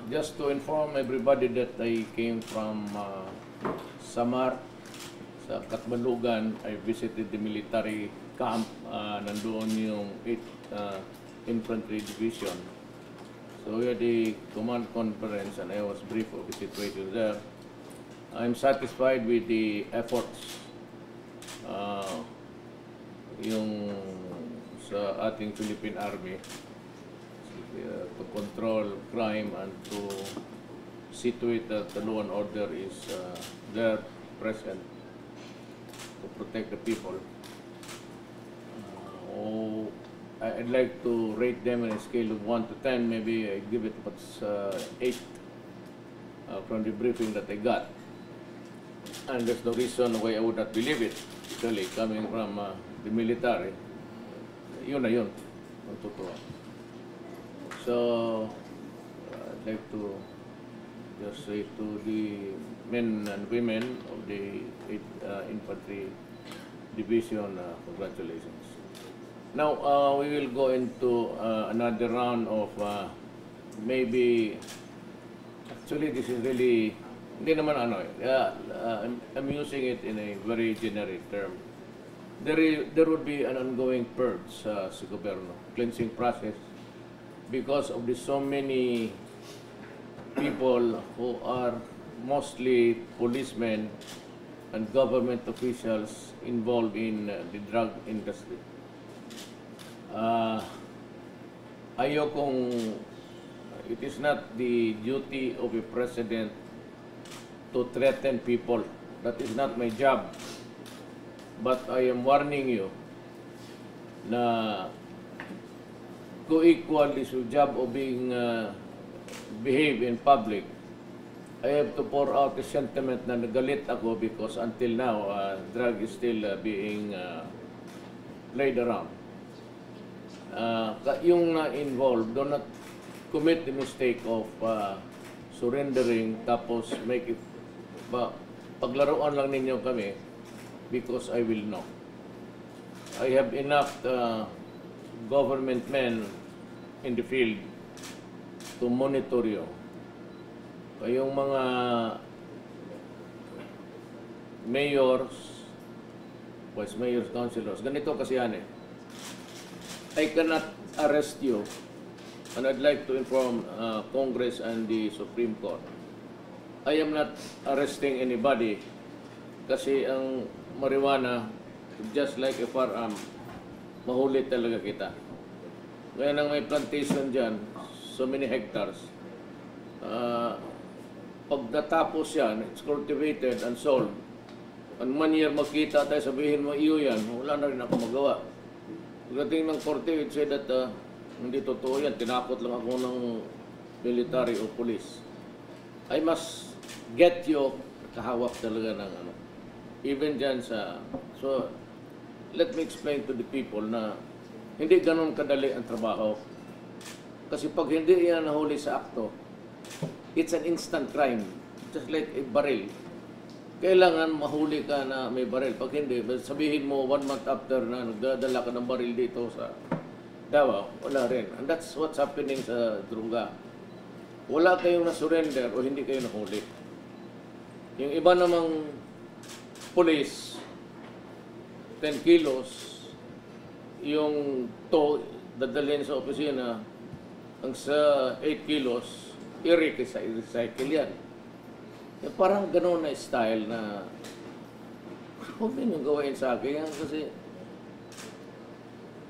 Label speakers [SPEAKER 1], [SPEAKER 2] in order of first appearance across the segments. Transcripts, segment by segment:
[SPEAKER 1] Just to inform everybody that I came from Samar, sa Katbalugan. I visited the military camp. Nandoon yung 8th Infantry Division. So we had a command conference and I was briefed of the situation there. I'm satisfied with the efforts yung sa ating Philippine Army to control crime and to see to it that the law and order is there, present, to protect the people. I'd like to rate them on a scale of 1 to 10. Maybe I give it 8 from the briefing that I got. And there's no reason why I would not believe it, actually, coming from the military. Yun na yun, ang totoo. So, I'd like to just say to the men and women of the 8th Infantry Division, congratulations. Now, we will go into another round of maybe, actually this is really, hindi naman ano, I'm using it in a very generic term. There would be an ongoing purge sa gobyerno, cleansing process, because of the so many people who are mostly policemen and government officials involved in the drug industry. It is not the duty of a president to threaten people. That is not my job. But I am warning you na co-equal is your job of being behave in public. I have to pour out a sentiment na nagalit ako because until now, drug is still being played around. Yung na-involved, do not commit the mistake of surrendering tapos make it, paglaruan lang ninyo kami because I will know. I have enough government men in the field to monitor you. Kayong mga mayors, vice mayors, councilors, ganito kasi yan eh. I cannot arrest you, and I'd like to inform Congress and the Supreme Court. I am not arresting anybody kasi ang marijuana, just like a firearm, mahuli talaga kita. Ngayon ang may plantation dyan, so many hectares, pag natapos yan, it's cultivated and sold. And 1 year makita tayo, sabihin mo, iyo yan, wala na rin ako magawa. Pagdating ng korte, it said that hindi totoo yan, tinakot lang ako ng military o police. I must get you, kahawak talaga ng ano. Even dyan sa, so, let me explain to the people na hindi ganun kadali ang trabaho. Kasi pag hindi yan nahuli sa akto, it's an instant crime. Just like a barrel. Kailangan mahuli ka na may barrel. Pag hindi, sabihin mo 1 month after na nagdadala ka ng barrel dito sa Davao, wala rin. And that's what's happening sa droga. Wala kayong na-surrender o hindi kayo nahuli. Yung iba namang police, 10 kilos, yung to, dadalhin sa opisina, ang sa 8 kilos, i-recycle yan. Yung parang gano'n na style na huwag din yung gawain sa akin yan kasi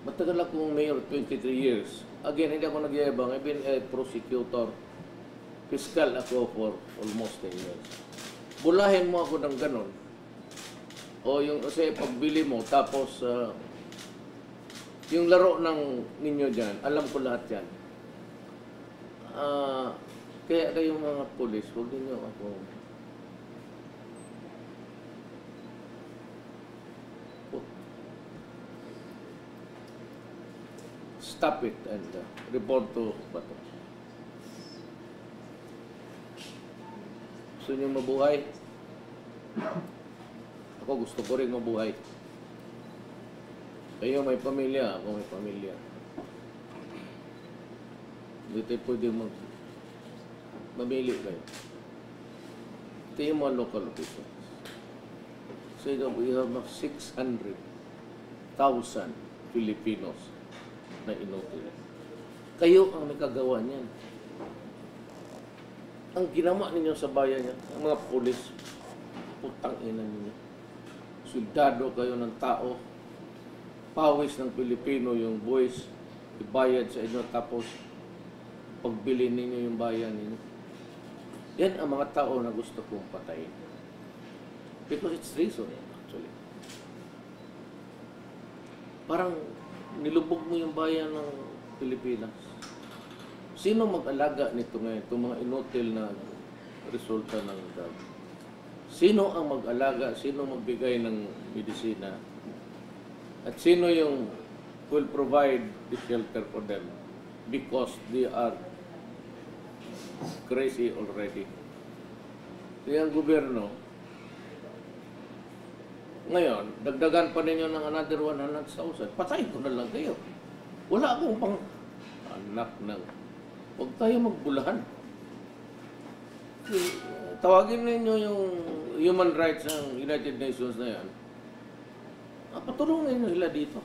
[SPEAKER 1] matagal akong mayor, 23 years. Again, hindi ako nagyayabang. I've been a prosecutor. Fiscal ako for almost 10 years. Bulahin mo ako ng gano'n. O yung kasi pagbili mo, tapos yung laro ng ninyo dyan, alam ko lahat yan. Kaya kayong mga polis, huwag ninyo ako. Stop it and report to Bato. Gusto nyo mabuhay? Ako gusto ko rin mabuhay. Kayo may pamilya, ako may pamilya. Hindi tayo pwede mamili kayo. Ito yung mga local officials. Say that we have 600,000 Filipinos na inutil. Kayo ang nakagawa niyan. Ang ginawa ninyo sa bayan niya, ang mga pulis, putang ina ninyo. Soldado kayo ng tao, pawis ng Pilipino yung buwis, ibayad sa inyo, tapos pagbili ninyo yung bayan ninyo. Yan ang mga tao na gusto kong patayin. Because it's reason, actually. Parang nilubog mo yung bayan ng Pilipinas. Sino mag-alaga nito ngayon? Itong mga inutil na resulta ng drug. Sino ang mag-alaga? Sino magbigay ng medisina? At sino yung will provide the shelter for them? Because they are crazy already. Kaya ang gobyerno, ngayon, dagdagan pa ninyo ng another 100,000. Patayin ko na lang kayo. Wala akong pang anak ng... Huwag tayo magbulahan. Tawagin ninyo yung human rights ng United Nations na yan. Patulungan ninyo sila dito.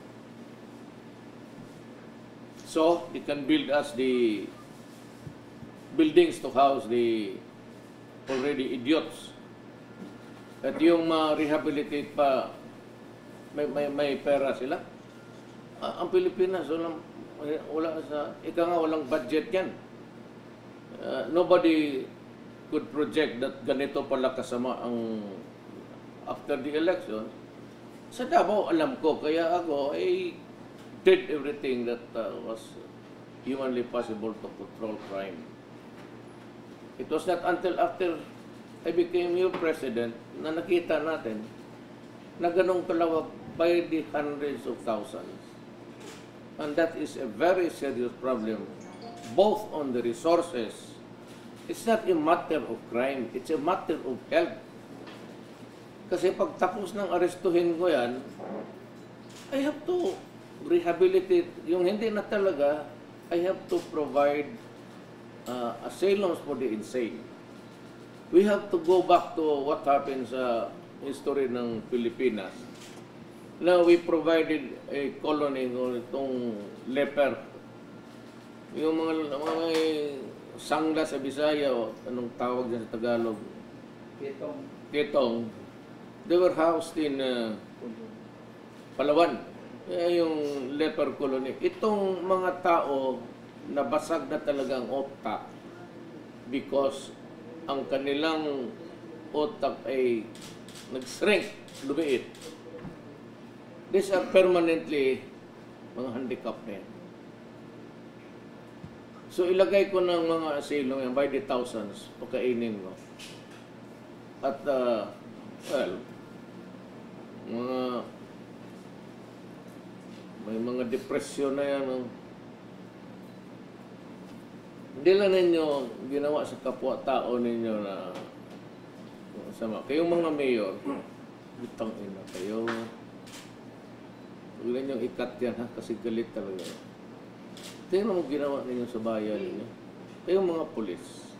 [SPEAKER 1] So, they can build us the buildings to house the already idiots. At yung rehabilitate pa, may pera sila. Ang Pilipinas, wala sa, walang budget yan. Nobody could project that ganito pala kasama ang after the election. Sa Davao, alam ko, kaya ako, did everything that was humanly possible to control crime. It was not until after I became your president na nakita natin na ganong kalawak by the hundreds of thousands. And that is a very serious problem, both on the resources. It's not a matter of crime, it's a matter of health. Kasi pag tapos ng arestuhin ko yan, I have to rehabilitate. Yung hindi na talaga, I have to provide asylums for the insane. We have to go back to what happened sa history ng Pilipinas. Now, we provided a colony ng itong leper. Yung mga sangla sa Bisaya, o anong tawag dyan sa Tagalog? Ketong. They were housed in Palawan. Yung leper colony. Itong mga tao, nabasag na talagang otak because ang kanilang otak ay nag-shrink, lumiit. These are permanently mga handicap na yan. So ilagay ko ng mga asylum yan by the thousands, pagkainin ko. At, may mga depresyon na yan. Hindi lang ninyo ginawa sa kapwa-tao ninyo na sama. Kayong mga mayor, bitang ina kayo. Huwag ninyong ikat yan ha, kasi galit talaga. Tingnan mo ginawa ninyo sa bayan ninyo. Kayong mga pulis.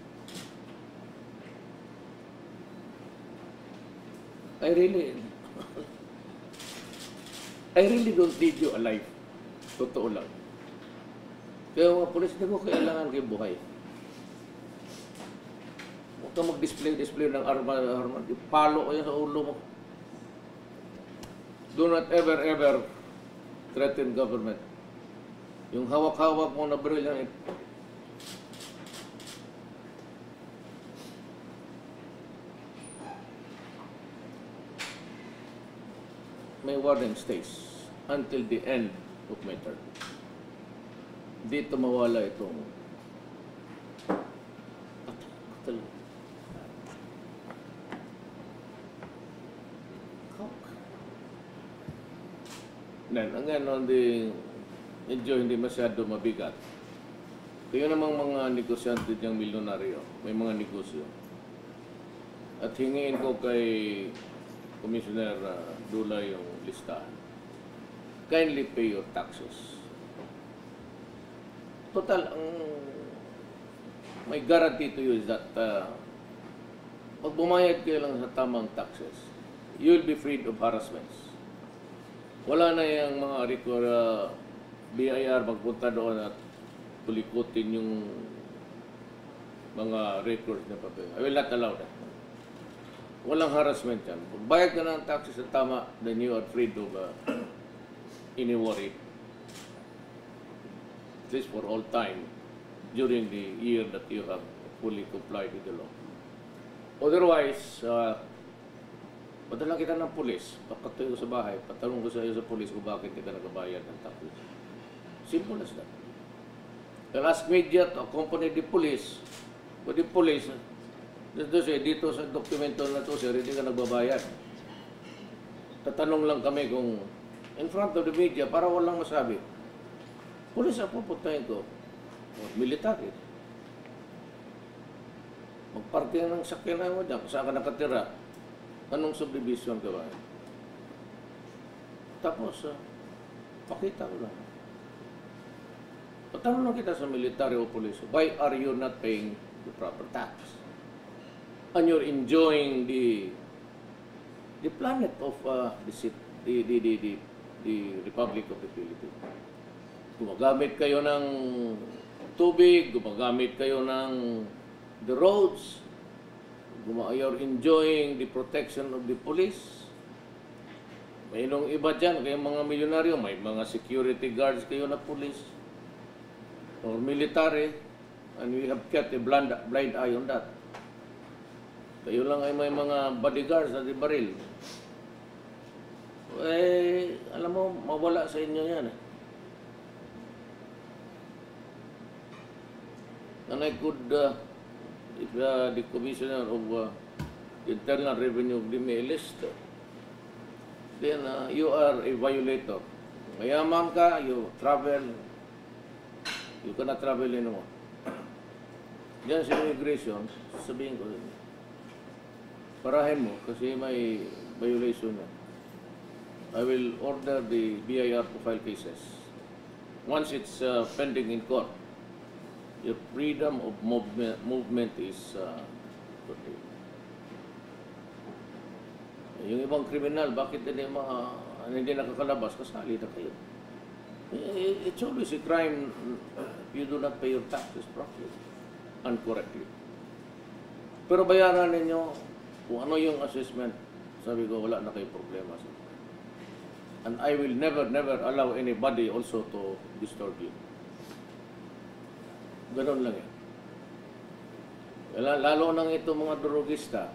[SPEAKER 1] I really don't need you alive. Totoo lang. Kaya mga pulis, hindi ko kailangan kayo buhay. Huwag ka mag-display ng arma. Ipalo ko yan sa ulo mo. Do not ever threaten government. Yung hawak-hawak mo na baril yan, my warning stays until the end of my term. Dito mawala itong ang ano, medyo hindi masyado mabigat. Kaya namang mga negosyante diyang milyonaryo, may mga negosyo. At hingiin ko kay Commissioner Dula yung listahan. Kindly pay your taxes. Total, ang my guarantee to you is that pag bumayad kayo lang sa tamang taxes, you will be freed of harassments. Wala na yung mga BIR magpunta doon at tulikutin yung mga records na papel. I will not allow that. Walang harassment yan. Kung bayad ka ng taxes na tama, then you are freed of any worry. At least for all time during the year that you have fully complied with the law. Otherwise, padala kita ng pulis, pakatuyo sa bahay, patanong ko sa iyo sa pulis kung bakit kita nagbabayad ng taxes. Simple as that. They'll ask media to accompany the police. But the police, dito sa dokumento na to, sir, hindi ka nagbabayad. Tatanong lang kami kung in front of the media para walang masabi. Pulis ang pupuntahin ko. Military. Magparking ng sakyanan mo dyan. Kung saan ka nakatira. Anong subdivision ka ba? Tapos, pakita ko lang. Patanong lang kita sa military o police, why are you not paying the proper tax? And you're enjoying the planet of the Republic of the Philippines. Gumagamit kayo ng tubig, gumagamit kayo ng the roads, you're enjoying the protection of the police. May nung iba dyan, kayong mga milyonaryo, may mga security guards kayo na police or military, and we have kept a blind eye on that. Kayo lang ay may mga bodyguards na di baril. Eh, alam mo, mawala sa inyo yan. And I could, if the Commissioner of Internal Revenue give me a list, then you are a violator. Mayaman ka, you travel, you cannot travel anymore. Diyan sa immigration, sabihin ko rin. Parahin mo kasi may violation yan. I will order the BIR to file cases. Once it's pending in court, your freedom of movement is protected. Yung ibang kriminal, bakit hindi nakakalabas? Kasali na kayo. It's always a crime if you do not pay your taxes properly and correctly. Pero bayaran ninyo kung ano yung assessment. Sabi ko, wala na kayo problema. And I will never allow anybody also to disturb you. Ganon lang yan. Lalo nang ito mga drogista,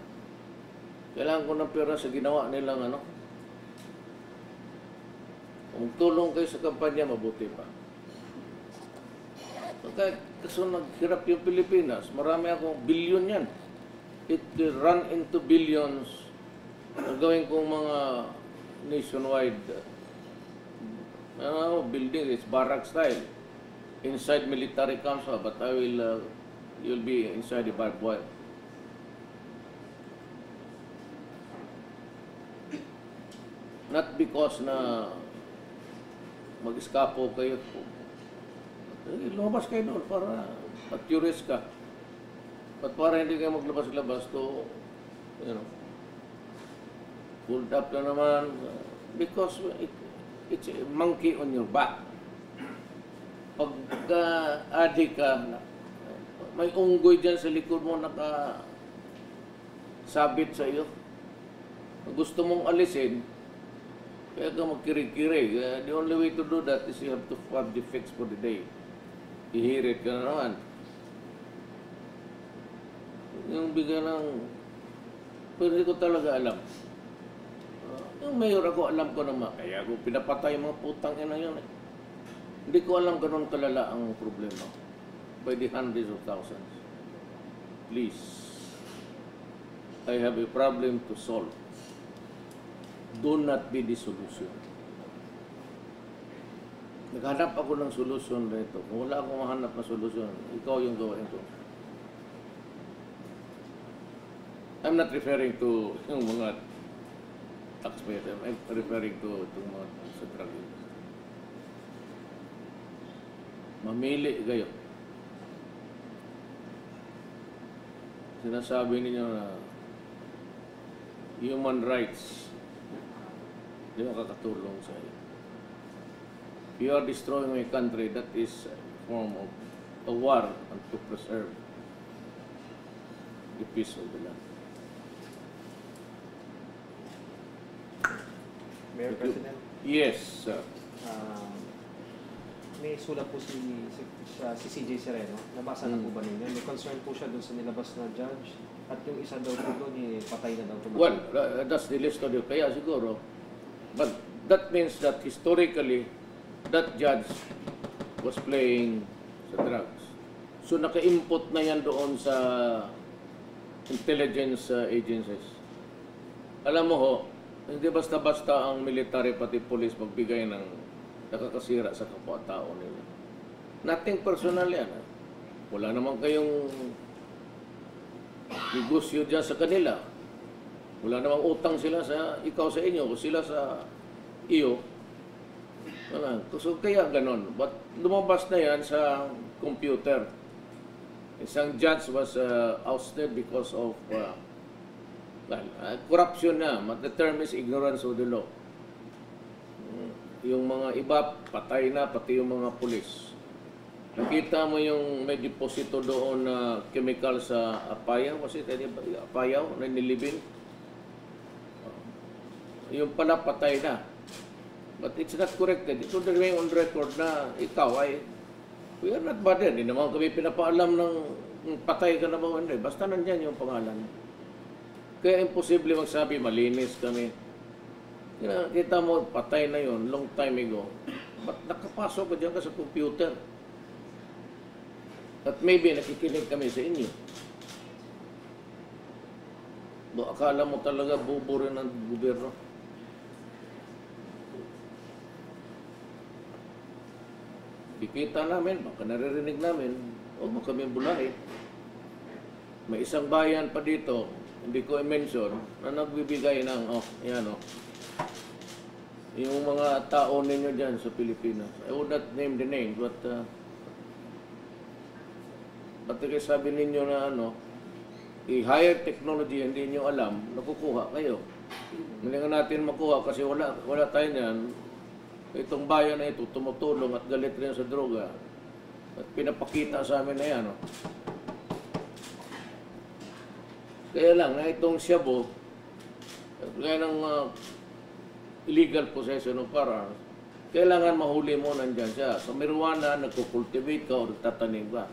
[SPEAKER 1] kailangan ko ng pera sa ginawa nilang ano. Kung tulong kayo sa kampanya, mabuti pa. Kahit kasi naghirap yung Pilipinas, marami akong bilyon yan. It will run into billions. Gawin kong mga nationwide building, it's barrack style. Inside military camps, but I will, you'll be inside the barbed wire. Not because na mag-eskapo kayo. Lumabas kayo doon para at-curious ka. But para hindi kayo maglabas-labas to, pulled up na naman because it's a monkey on your back. Pagka-adik ka, may unggoy dyan sa likod mo nakasabit sa iyo. Gusto mong alisin, kaya ka magkirig-kirig. The only way to do that is you have to have the fix for the day. Ihirit ka na naman. Yung bigyan ng... Pero hindi ko talaga alam. Yung mayor ako, alam ko naman. Kaya ako pinapatay mga putang ina yun. Hindi ko alam ganun kalala ang problema. By the hundreds of thousands. Please. I have a problem to solve. Do not be the solution. Naghanap ako ng solusyon dito. Kung wala akong mahanap na solusyon, ikaw yung gawain ko. I'm not referring to yung mga taxpayers. I'm referring to itong mga sa drug industry. Mamili kayo. sinasabi ninyo na human rights, di makakatulong sa iyo. If you are destroying my country, that is a form of a war and to preserve the peace of the land.
[SPEAKER 2] Mayor President,
[SPEAKER 1] Yes, sir.
[SPEAKER 2] may sulat po si CJ Sereno. Nabasa na po ba ninyo? May concern po siya dun sa nilabas na judge at yung isa daw po doon, patay na daw.
[SPEAKER 1] Well, that's the list of the kaya siguro. But that means that historically, that judge was playing sa drugs. So naka-input na yan doon sa intelligence agencies. Alam mo ho, hindi basta-basta ang military pati police magbigay ng nakakasira sa kapwa-tao nila. Nothing personal yan. Wala naman kayong negosyo dyan sa kanila. Wala namang utang sila sa ikaw sa inyo o sila sa iyo. Wala. So kaya ganon. But lumabas na yan sa computer. Isang judge was ousted because of corruption na. The term is ignorance of the law. Yung mga iba, patay na, pati yung mga pulis. Nakita mo yung may deposito doon na chemical sa Apayao, kasi Apayao na nilibing. Yung pala patay na. But it's not corrected. Ito remain on record na ikaw ay, we are not bothered. Hindi naman kami pinapaalam ng patay ka na ba o hindi. Basta nandyan yung pangalan. Kaya imposible magsabi, malinis kami. Kita mo, patay na yun, long time ago. Ba't nakapasok ka dyan ka sa computer? At maybe nakikinig kami sa inyo. Akala mo talaga buburin ng gobyerno. Kikita namin, baka naririnig namin, huwag mo kami bulahin. May isang bayan pa dito, hindi ko i-mention, na nagbibigay ng, yung mga tao ninyo dyan sa Pilipinas. I would not name the name, but sabi ninyo na i-higher technology, hindi nyo alam, nakukuha kayo. Hindi nga natin makuha kasi wala tayo niyan. Itong bayan na ito, tumutulong at galit rin sa droga. At pinapakita sa amin na yan. Kaya lang, na itong Shabu, kaya ng illegal possession of firearms, kailangan mahuli mo nandyan siya. Sa marijuana, nagkukultivate ka o nagtatanim ka.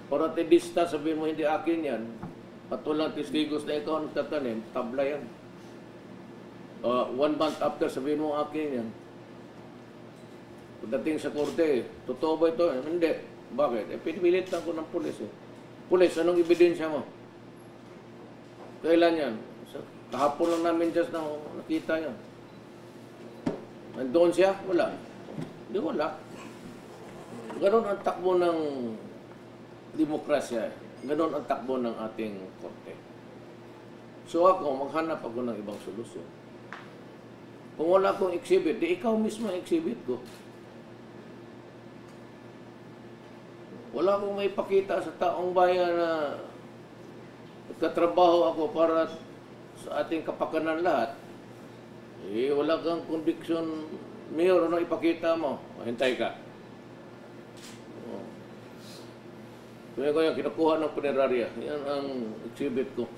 [SPEAKER 1] Para tidista, sabihin mo hindi akin yan, at walang testigos na ikaw nagtatanim, tabla yan. 1 month after, sabihin mo akin yan. Pagdating sa korte, totoo ba ito? Hindi. Bakit? Pinipilit lang ko ng pulis. Pulis, anong ebidensya mo? Kailan yan? Kahapon lang namin just na nakita yan. Nandoon siya? Wala. Hindi wala. Ganon ang takbo ng demokrasya. Ganon ang takbo ng ating korte. So ako, maghanap ako ng ibang solusyon. Kung wala akong exhibit, di ikaw mismo ang exhibit ko. Wala akong may pakita sa taong bayan na nagkatrabaho ako para sa ating kapakanan lahat. Wala kang conviction, Mayor, ano ipakita mo? Hintay ka. Kaya ko yan, kinukuha ng punerarya. Yan ang exhibit ko.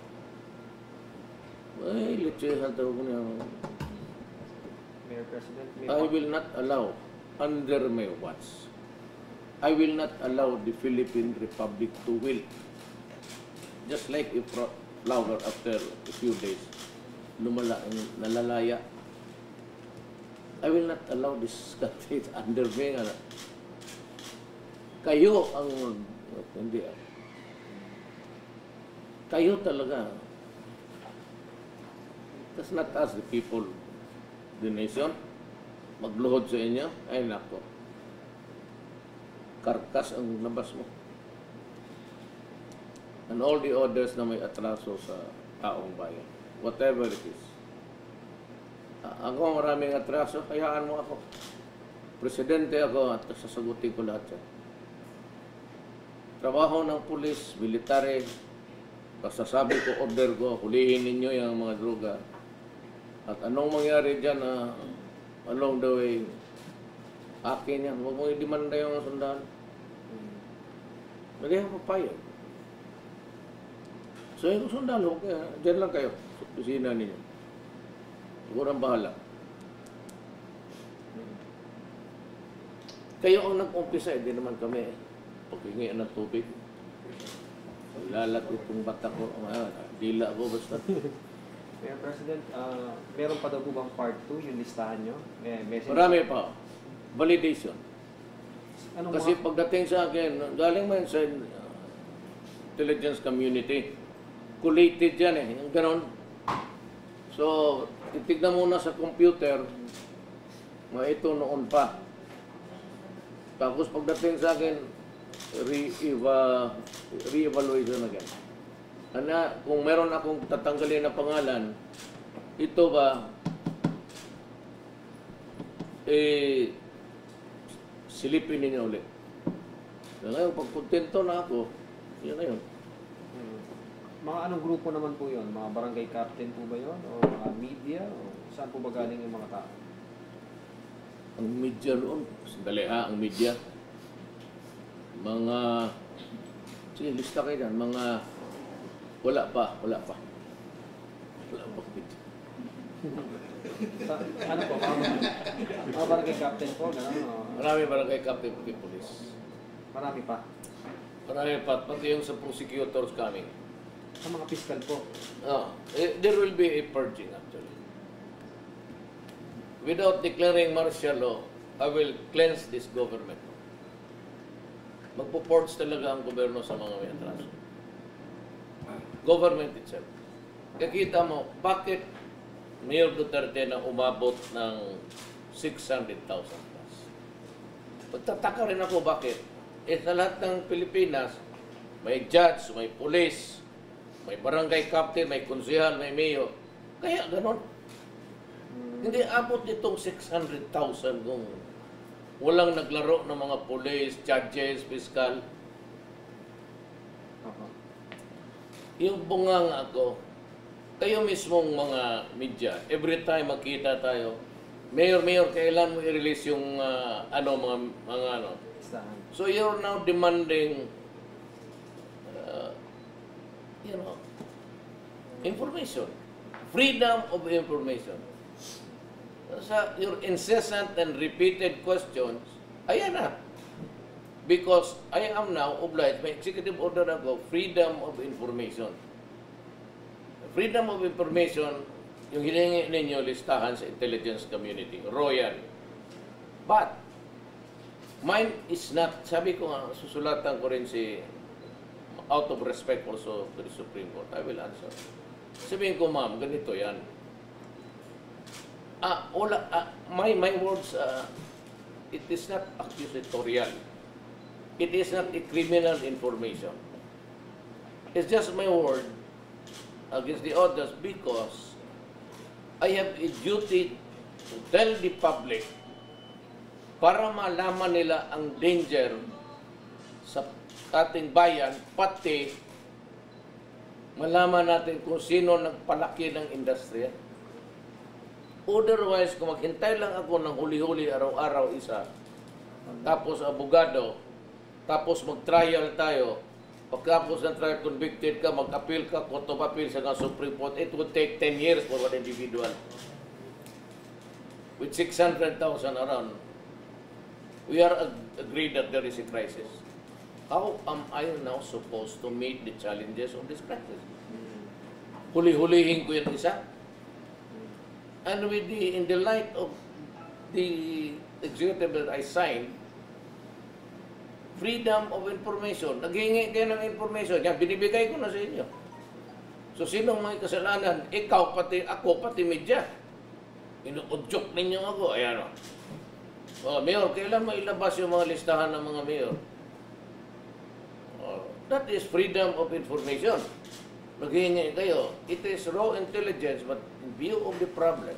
[SPEAKER 1] Ay, litsehan tawag ko niya.
[SPEAKER 2] Mayor President,
[SPEAKER 1] I will not allow, under my watch, I will not allow the Philippine Republic to wilt. Just like a flower after a few days, nalalaya. I will not allow this country under me. Kayo ang, hindi. Kayo talaga. That's not us, the people, the nation. Magluhod sa inyo, ay nako. Karkas ang labas mo. And all the others na may atraso sa taong bayan. Whatever it is. Ako maraming atraso, hayaan mo ako. Presidente ako at sasagutin ko lahat yan. Trabaho ng pulis, military, Basta sabi ko, order ko, hulihin ninyo yung mga droga. At anong mangyari dyan along the way, akin yan. Huwag mo i-demanda yung mga sundalo. Hindi ako papayag. So yung sundalo, kaya dyan lang kayo sa opisina ninyo. Siguro ang bahala. Kayo ang nag-umpisa, hindi naman kami paghingian ng tubig. Lalat itong bata ko, dila ko basta.
[SPEAKER 2] Kaya President, meron pa daw po bang part 2 yung listahan nyo?
[SPEAKER 1] Marami pa. Validation.
[SPEAKER 2] Anong
[SPEAKER 1] Kasi pagdating sa akin, galing man sa intelligence community, collated yan yung ganon. So, titignan muna sa computer, ito noon pa. Tapos pagdating sa akin, re-evaluation again. Kung meron akong tatanggalin na pangalan, ito ba, silipin ninyo ulit. Ngayon, pag kontento na ako, yun na yun.
[SPEAKER 2] Mga anong grupo naman po yun? Mga barangay captain po ba yun? O mga media? O saan po ba galing yung mga tao?
[SPEAKER 1] Ang media noon, sandali ang media. Mga, sige, lista kayo dyan, mga, wala pa. Wala pa media.
[SPEAKER 2] Ano po? Mga barangay captain po? Gano'n?
[SPEAKER 1] Marami barangay captain pati police.
[SPEAKER 2] Marami pa?
[SPEAKER 1] Marami pa, pati yung sa prosecutors coming.
[SPEAKER 2] Sa mga piskal po?
[SPEAKER 1] There will be a purging actually. Without declaring martial law, I will cleanse this government. Magpo-purge talaga ang gobyerno sa mga may atraso. Government itself. Kakita mo, bakit Mayor Duterte na umabot ng 600,000 plus? Pagtataka rin ako bakit. Sa lahat ng Pilipinas, may judge, may police, may barangay captain, may konsehal, may mayor. Kaya ganon. Hindi abot itong 600,000 kung walang naglaro ng mga police, judges, fiscal. Yung bunganga ako, kayo mismong mga media, every time magkita tayo, Mayor, kailan mo i-release yung mga ano? So you're now demanding information. Freedom of information. Sa your incessant and repeated questions, ayan na. Because I am now obliged, may executive order ako, freedom of information. Freedom of information, yung hiningi ninyo listahan sa intelligence community, royal. But, mine is not, sabi ko nga, susulatan ko rin out of respect also to the Supreme Court, I will answer. Sabihin ko, ma'am, ganito yan. My words, it is not accusatorial. It is not a criminal information. It's just my word against the others because I have a duty to tell the public para malaman nila ang danger sa ating bayan, pati malaman natin kung sino nagpalaki ng industriya. Otherwise, kung maghintay lang ako ng huli-huli araw-araw isa, tapos abogado, tapos mag-trial tayo, pagkapos ng trial convicted ka, mag-appeal ka, court of appeal sa Supreme Court, it would take 10 years for one individual. With 600,000 around, we are agreed that there is a crisis. How am I now supposed to meet the challenges of this crisis? Huli-hulihin ko yung isa? And in the light of the executive that I signed, freedom of information, naghingi kayo ng information, yan, binibigay ko na sa inyo. So, sinong may kasalanan? Ikaw, pati ako, pati media. Inuudyok ninyo ako. Ayan o. Mayor, kailan mo ilabas yung mga listahan ng mga mayor? That is freedom of information. Naghingi kayo. It is raw intelligence, but in view of the problem,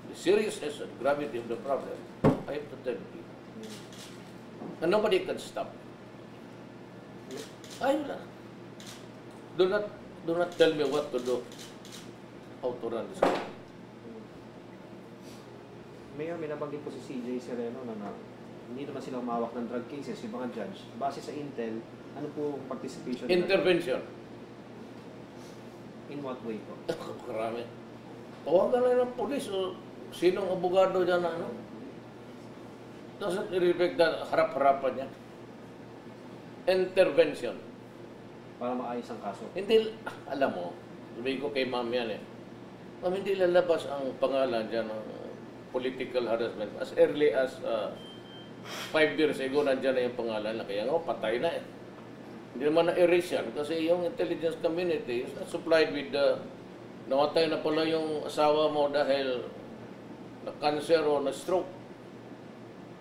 [SPEAKER 1] the seriousness and gravity of the problem, I have to tell you. And nobody can stop. Ayun lang. Do not tell me what to do. How to run this country.
[SPEAKER 2] Mayor, may nabanggit po si CJ Sereno na hindi naman sila umawak ng drug cases, yung mga judge. Base sa intel, ano po ang participation?
[SPEAKER 1] Intervention.
[SPEAKER 2] In what way po?
[SPEAKER 1] Karami. Tawagan na ng polis o sinong abogado dyan na ano. Doesn't respect that harap-harapan niya. Intervention.
[SPEAKER 2] Para maayos ang kaso.
[SPEAKER 1] Hindi, alam mo, sabi ko kay ma'am yan eh. Ma'am, hindi lalabas ang pangalan dyan ng political harassment. As early as 5 years ago, nandyan na yung pangalan na kaya nga, patay na eh. Hindi naman na-erase yan kasi yung intelligence community is not supplied with namatay na pala yung asawa mo dahil na-cancer o na-stroke.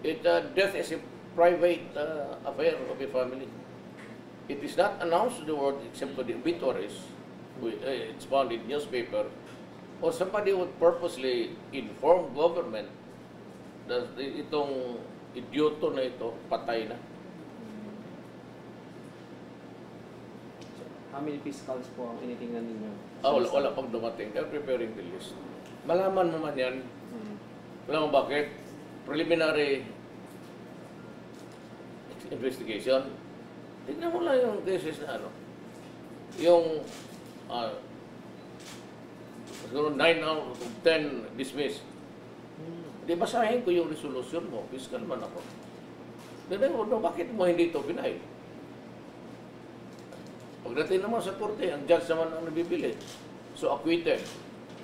[SPEAKER 1] Death is a private affair of a family. It is not announced to the world except to the obituaries. It's found in newspaper. Or somebody would purposely inform government that itong idioto na ito, patay na.
[SPEAKER 2] How many fiscals po ang initingnan ninyo?
[SPEAKER 1] Wala pang dumating. They're preparing the list. Malaman mo man yan. Alam mo bakit? Preliminary investigation. Tignan mo lang yung cases na ano. Yung siguro 9 out of 10 dismissed. Di basahin ko yung resolution mo. Fiscal man ako. Bakit mo hindi ito pinay? Pagdating naman sa korte, ang judge naman ang nabibili. So, acquitted.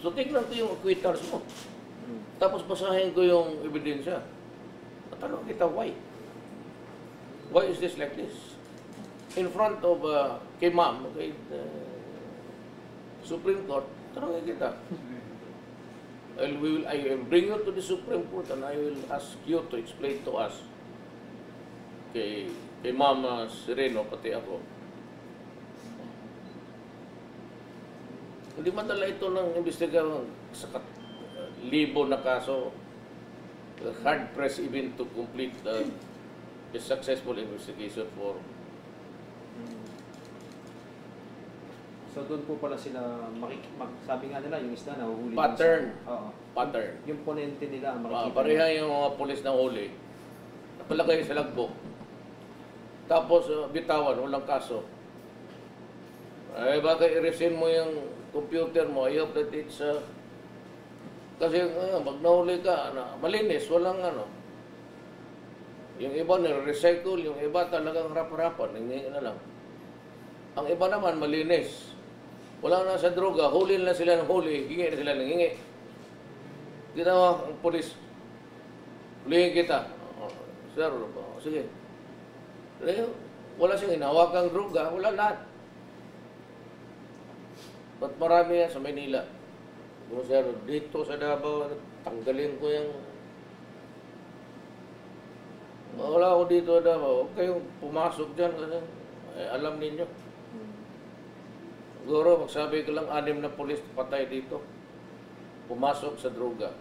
[SPEAKER 1] So, tignan ko yung acquittals mo. Tapos basahin ko yung ebidensya. Tatanong kita, why? Why is this like this? In front of, kay ma'am, kay Supreme Court, tanongin kita. I will bring you to the Supreme Court and I will ask you to explain to us kay Ma'am Sereno, pati ako. Hindi madala ito ng investigasyon sa libo na kaso. Hard press even to complete a successful investigation for.
[SPEAKER 2] So doon po pala sila sabi nga nila yung isda nahuhuli.
[SPEAKER 1] Pattern.
[SPEAKER 2] Oo.
[SPEAKER 1] Pattern.
[SPEAKER 2] Yung ponente nila ang makikita.
[SPEAKER 1] Pareha yung mga pulis na huli. Napalagay sa lagbo. Tapos bitawan, walang kaso. Baka i-resign mo yung computer mo, I hope that it's kasi pag nahuli ka, malinis, walang ano. Yung iba nire-recycle, yung iba talagang harap-harapan, hingi na lang. Ang iba naman malinis. Wala na sa droga, huli na sila ng huli, hingi na sila ng hingi. Ginawa ang polis, hulihin kita. Sir, sige. Wala siyang hinawakang droga, wala lahat. Ba't marami yan sa Manila? Sir, dito sa Davao, tanggalin ko yung... Wala ako dito sa Davao. Huwag kayong pumasok dyan kasi alam ninyo. Siguro, magsabi ko lang 6 na polis patay dito. Pumasok sa droga.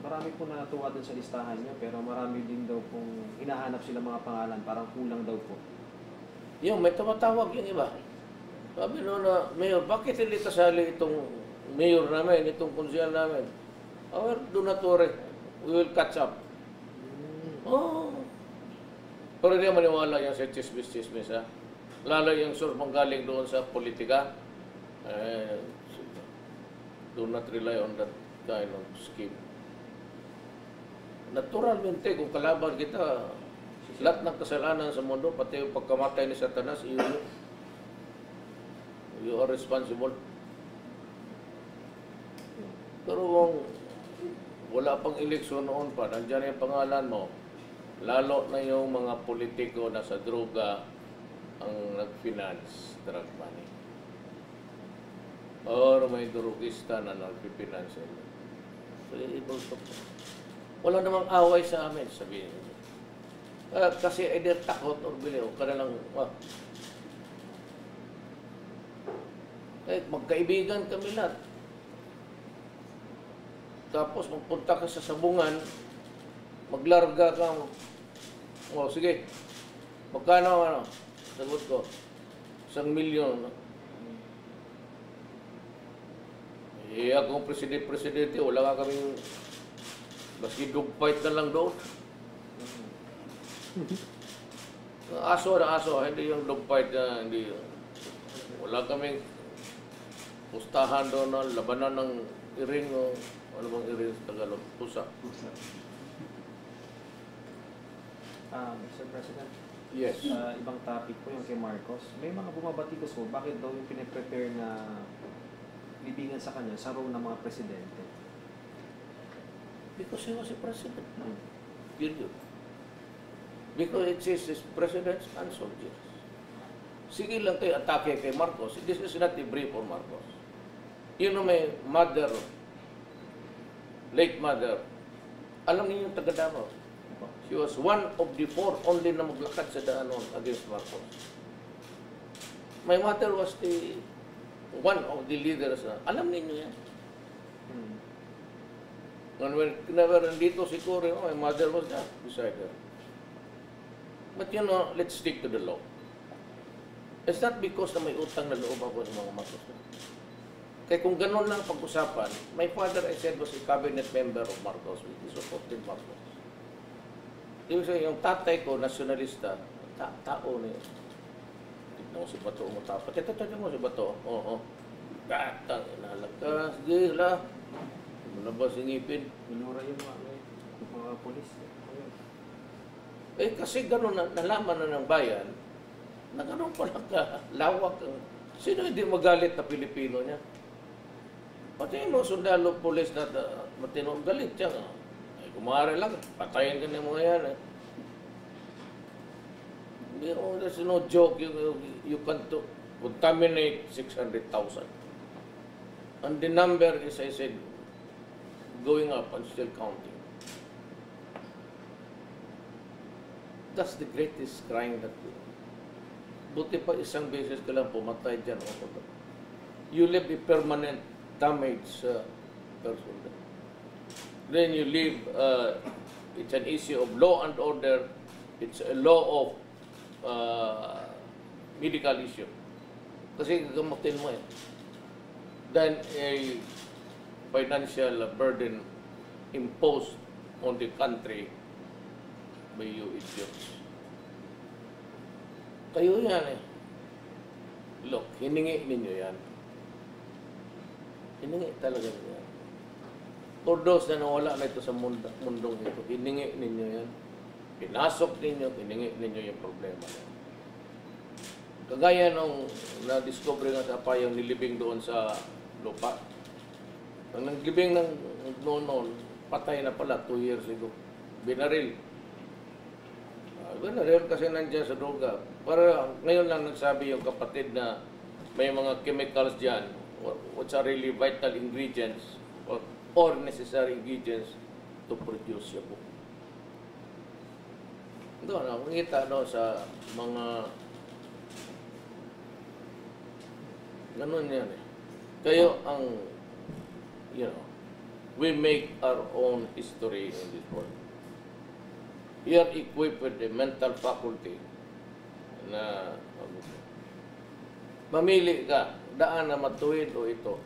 [SPEAKER 2] Marami po na natuwa dun sa listahan nyo, pero marami din daw pong hinahanap sila mga pangalan, parang kulang daw po.
[SPEAKER 1] Yung may tumatawag yung iba. Sabi no na, Mayor, bakit hindi kasali itong mayor namin, itong konsyal namin? Do not worry. We will catch up. Oh. Pero hindi maniwala yan sa chismis-chismis, ha? Lalo yung source galing doon sa politika. Do not rely on that kind of scheme. Naturalmente, kung kalaban kita, lahat ng kasalanan sa mundo, pati yung pagkamatay ni Satanas, you are responsible. Pero kung wala pang eleksyon noon pa, nandiyan yung pangalan mo, lalo na yung mga politiko na sa droga ang nag-finance drug money. Or may drugista na nag-finance. So, wala namang away sa amin, sabihin niyo. Kasi either takot or biliw ka na lang, magkaibigan kami lahat. Tapos magpunta ka sa sabungan, maglarga ka, sige, magkano, Sagot ko, 1,000,000. No? Eh, akong presidente, wala nga kaming maski dogfight na lang doon. Aso na aso, hindi yung dogfight na hindi. Wala kaming pustahan doon na labanan ng iring o ano bang iring sa Tagalog? Pusa.
[SPEAKER 2] Mr. President,
[SPEAKER 1] Yes.
[SPEAKER 2] ibang topic po yung kay Marcos. May mga bumabatikos po, bakit daw yung pinaprepare na libingan sa kanya sa role ng mga presidente?
[SPEAKER 1] Because he was a president. Period. Because it says his presidents and soldiers. Sige lang kayo atake kay Marcos. This is not a brief for Marcos. You know, may mother, late mother, alam niyo yung taga Davao. She was one of the 4 only na maglakad sa daanon against Marcos. My mother was the one of the leaders. Alam niyo yan. And whenever nandito si Cory, my mother was there beside her. But you know, let's stick to the law. It's not because na may utang na loob ako ng mga Marcos. Kaya kung ganun lang pag-usapan, my father, I said, was a cabinet member of Marcos. He supported Marcos. Ibig sabihin, yung tatay ko, nasyonalista, tao niya. Tignan mo si Bato, umutapa. Tignan mo si Bato. Oo. Gatang, inalag ka. Sige, la. Malabas yung ngipin.
[SPEAKER 2] Minura yung mga polis.
[SPEAKER 1] Eh, kasi gano'n nalaman na ng bayan, na gano'n pala ka, lawak ang... Sino hindi magalit na Pilipino niya? Pati mo, sundalo, polis na matinong galit siya. Eh, kumari lang, patayin ka ng mga yan. Eh. There's no joke. You can contaminate 600,000. And the number is, I said, going up and still counting. That's the greatest crime that we... Buti pa isang beses ka lang pumatay dyan. You leave a permanent damage sa person. Then you leave, it's an issue of law and order. It's a law of medical issue. Kasi gagamutin mo eh. Then a financial burden imposed on the country by you idiots. Kayo yan eh. Look, hiningi ninyo yan. Hiningi talaga ninyo yan. For those na nawala na ito sa mundong ito, hiningi ninyo yan. Pinasok ninyo, hiningi ninyo yung problema na. Kagaya nung na-discover nga sa payong nilibing doon sa lupa. Ang naglibing ng noon, patay na pala 2 years ago. Binaril. Binaril kasi nandiyan sa droga. Para ngayon lang nagsabi yung kapatid na may mga chemicals dyan, which are really vital ingredients or necessary ingredients to produce yung book. Doon, nakikita sa mga ganun yan eh. Kayo ang, you know, we make our own history in this world. We are equipped with the mental faculty na mamili ka, daan na matuwid o ito,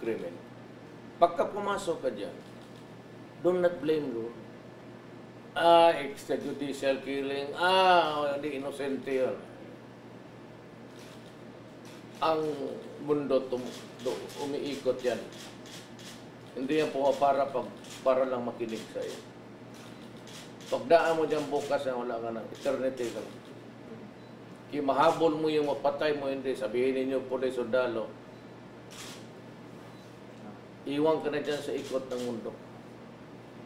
[SPEAKER 1] krimen. Pagka pumasok ka dyan, do not blame Lord. Extrajudicial killing, hindi inosente yun. Ang mundo umiikot yan. Hindi yan para lang makinig sa iyo. Pagdaan mo dyan bukas na wala ka ng eternity ka. Kaya mahabol mo yung mapatay mo, hindi. Sabihin ninyo, pulis o dalo. Iwan ka na dyan sa ikot ng mundo.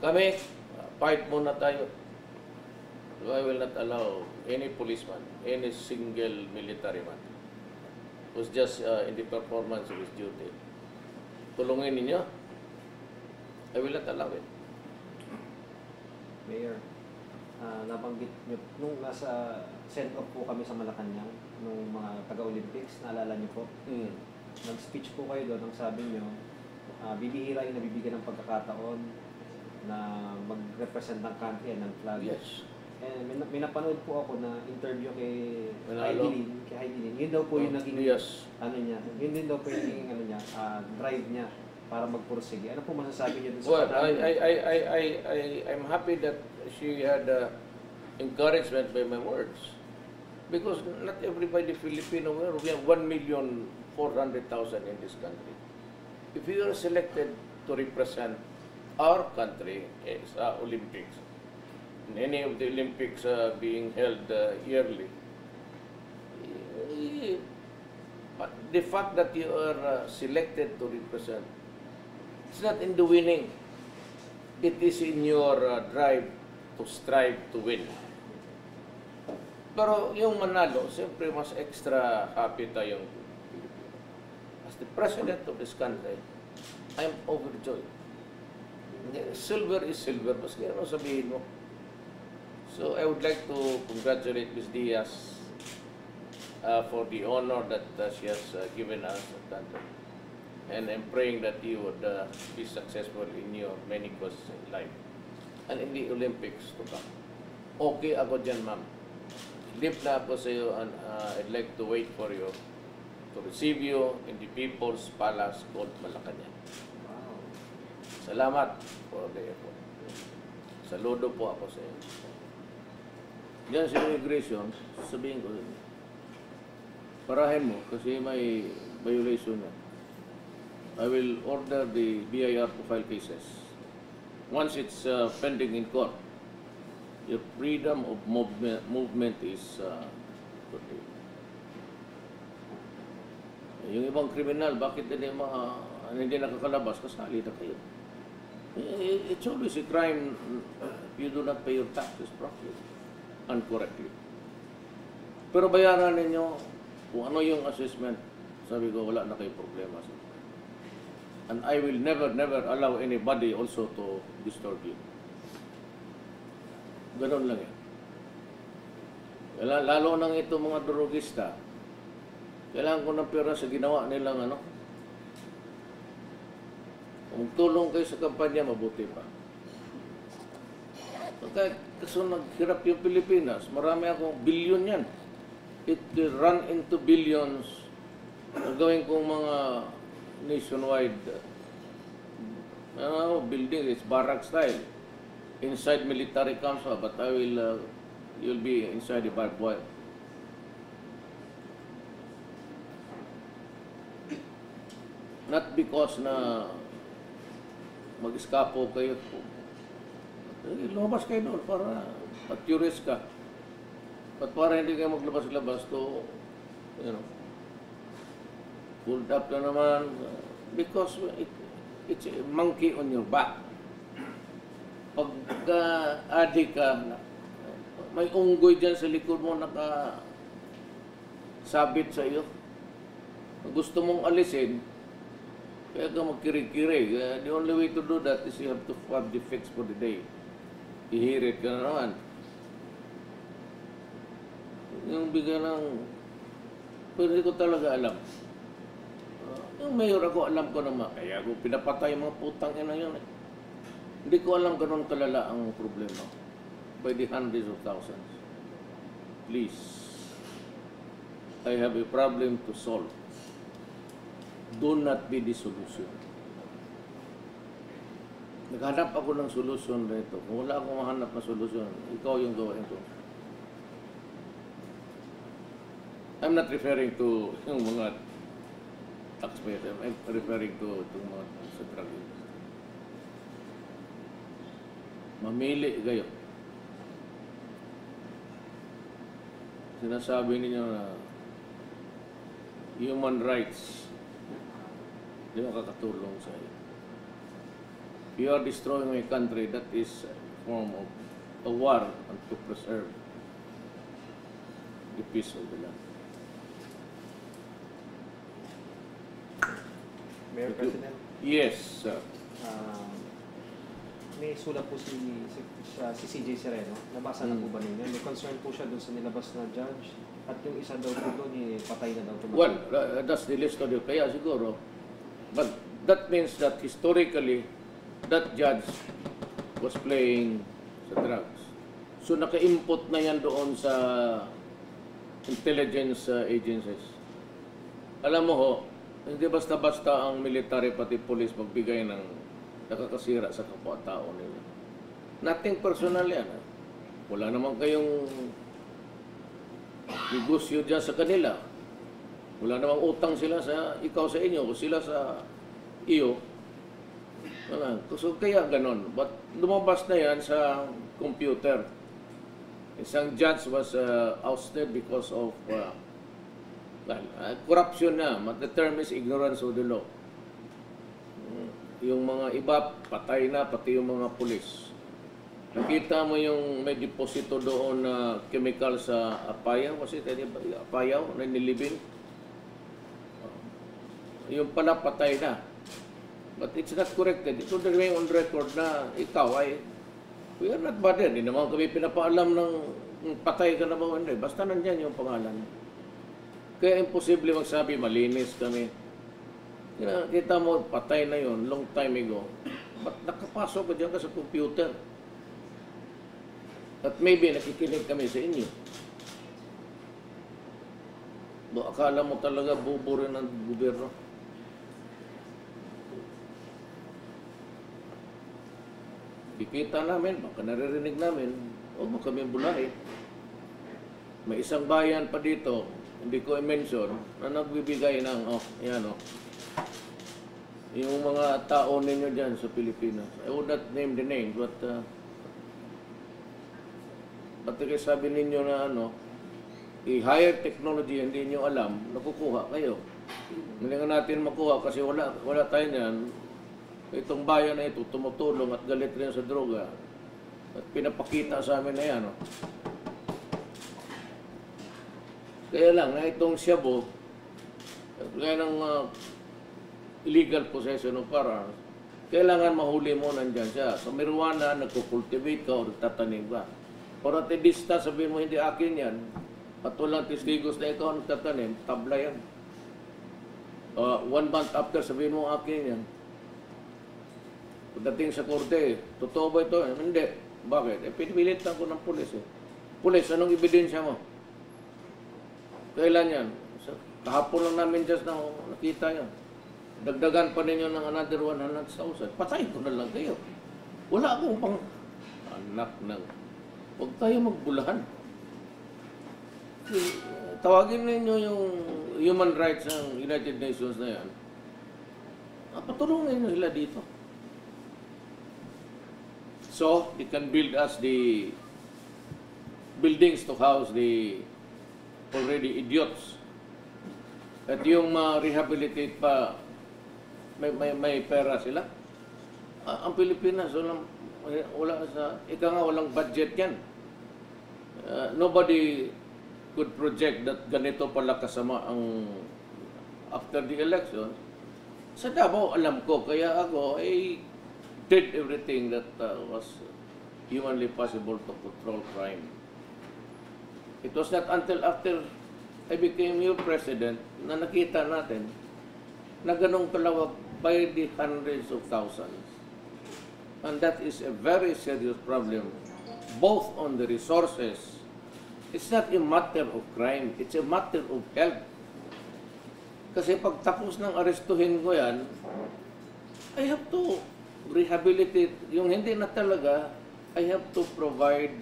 [SPEAKER 1] Kami, fight muna tayo. I will not allow any policeman, any single military man who's just in the performance of his duty. Tulungin ninyo. I will not allow it.
[SPEAKER 2] Mayor, nabanggit nyo, nung nasa send-off po kami sa Malacanang, nung mga taga-Olympics, naalala nyo po? Nag-speech po kayo doon, ang sabi nyo, bibihira yung nabibigyan ng pagkakataon na mag-represent ng country and ng flag.
[SPEAKER 1] Yes.
[SPEAKER 2] And may napanood po ako na interview kay
[SPEAKER 1] Manalo.
[SPEAKER 2] Kay Heidelin. Yun daw po yung naging
[SPEAKER 1] Yes.
[SPEAKER 2] ano niya. Yun din daw po yung naging ano niya, drive niya para magpursige. Ano po masasabi niyo dun sa
[SPEAKER 1] Well,
[SPEAKER 2] pagdami?
[SPEAKER 1] I'm happy that she had encouragement by my words. Because not everybody Filipino, we have 1,400,000 in this country. If you are selected to represent our country sa Olympics, in any of the Olympics being held yearly, the fact that you are selected to represent, it's not in the winning. It is in your drive to strive to win. Pero yung manalo, siyempre mas extra happy tayong Pilipino. As the president of this country, I'm overjoyed. Silver is silver, maski ano sabihin mo. So I would like to congratulate Ms. Diaz for the honor that she has given us at country. And I'm praying that you would be successful in your many causes in life. And in the Olympics to come. Okay ako dyan, ma'am. Live na ako sa iyo and I'd like to wait for you to receive you in the People's Palace called Malacanang.
[SPEAKER 2] Wow.
[SPEAKER 1] Salamat for the effort. Saludo po ako sa iyo. Diyan sa immigration, sabihin ko, parahin mo kasi may violation na. I will order the BIR to file cases. Once it's pending in court, your freedom of movement is curtailed. Yung ibang kriminal, bakit hindi nakakalabas? Kasali na kayo. It's always a crime if you do not pay your taxes properly and correctly. Pero bayaran ninyo kung ano yung assessment. Sabi ko, wala na kayong problema. And I will never allow anybody also to disturb you. Ganon lang yan. Lalo nang ito mga drogista, kailangan ko ng pera sa ginawa nilang ano. Kung tulong kayo sa kampanya, mabuti pa. Kahit kasi naghirap yung Pilipinas, marami akong billion yan. It will run into billions. Gawin kong mga nationwide building, it's barrack style. Inside military camps, but you'll be inside the barbed wire. Not because na mag-eskapo kayo. Lumabas kayo doon para at-curious ka. But para hindi kayo maglabas-labas to, pulled up na naman. Because it's a monkey on your back. Pagka-adik ka, may unggoy dyan sa likod mo nakasabit sa iyo. Gusto mong alisin, kaya ka magkirig-kirig. The only way to do that is you have to have the fix for the day. Ihirit ka na naman. Yung bigyan ng... Pero hindi ko talaga alam. Yung mayor ako, alam ko naman. Kaya ako pinapatay mga putang ina yun. Hindi ko alam ganun kalala ang problema. By the hundreds of thousands. Please. I have a problem to solve. Do not be the solution. Naghanap ako ng solusyon dito. Kung wala akong mahanap na solusyon, ikaw yung gawain ko. I'm not referring to yung mga taxpayers. I'm referring to mga sa drug industry. Mamili kayo. Sinasabi ninyo na human rights di makakatulong sa iyo. You are destroying my country. That is a form of a war and to preserve the peace of the land.
[SPEAKER 2] Mayor President,
[SPEAKER 1] Yes, sir.
[SPEAKER 2] may sulat po si CJ Sereno. Nabasa na po ba ninyo? May concern po siya dun sa nilabas na judge. At yung isa daw po doon, patay na daw.
[SPEAKER 1] Well, that's the list of the kaya siguro. But that means that historically, that judge was playing sa drugs. So naka-input na yan doon sa intelligence agencies. Alam mo ho, hindi basta-basta ang military pati police magbigay ng nakakasira sa kapwa-tao nila. Nothing personal yan. Wala naman kayong negosyo dyan sa kanila. Wala namang utang sila sa ikaw sa inyo o sila sa iyo. So kaya ganon. But lumabas na yan sa computer. Isang judge was ousted because of corruption na. The term is ignorance of the law. Yung mga iba, patay na, pati yung mga pulis. Nakita mo yung may deposito doon na chemical sa apayaw, kasi apayaw na nilibing. Yung pala patay na. But it's not corrected. It should remain on record na ikaw ay, we are not bad. Hindi naman kami pinapaalam ng patay ka na ba o hindi. Basta nandyan yung pangalan. Kaya imposible magsabi, malinis kami. Kita mo, patay na yun, long time ago. Ba't nakapasok ka dyan ka sa computer? At maybe nakikinig kami sa inyo. Akala mo talaga bubo rin ang gobyerno. Kikita namin, baka naririnig namin, huwag mo kami bulahin. May isang bayan pa dito, hindi ko i-mention, na nagbibigay ng, yung mga tao ninyo dyan sa Pilipinas. I would not name the name, but kasi sabi ninyo na i-higher technology, hindi nyo alam, nakukuha kayo. Hindi nga natin makuha kasi wala tayo niyan. Itong bayan na ito, tumutulong at galit rin sa droga. At pinapakita sa amin na yan. Kaya lang, na itong Shabu, kaya ng illegal possession of firearms, kailangan mahuli mo nandyan siya. Sa marijuana, nagkukultivate ka o nagtatanim ka. Para tedista, sabihin mo hindi akin yan, at walang testigos na ikaw nagtatanim, tabla yan. 1 month after, sabihin mo akin yan. Pagdating sa korte, totoo ba ito? Hindi. Bakit? Pinipilit lang ko ng pulis. Pulis, anong ebidensya mo? Kailan yan? Kahapon lang namin just na nakita yan. Dagdagan pa ninyo ng another 100,000. Patay ko na lang kayo. Wala akong pang... Anak ng... Huwag tayo magbulahan. Tawagin ninyo yung human rights ng United Nations na yan. Patulungan ninyo sila dito. So, it can build us the buildings to house the already idiots. At yung rehabilitate pa, may pera sila. Ang Pilipinas, wala walang budget yan. Nobody could project that ganito pala kasama ang after the election. Sa Davao, alam ko, kaya ako did everything that was humanly possible to control crime. It was not until after I became your president na nakita natin na ganong kalawak by the hundreds of thousands. And that is a very serious problem, both on the resources. It's not a matter of crime, it's a matter of health. Kasi pag tapos ng arestuhin ko yan, I have to rehabilitate. Yung hindi na talaga, I have to provide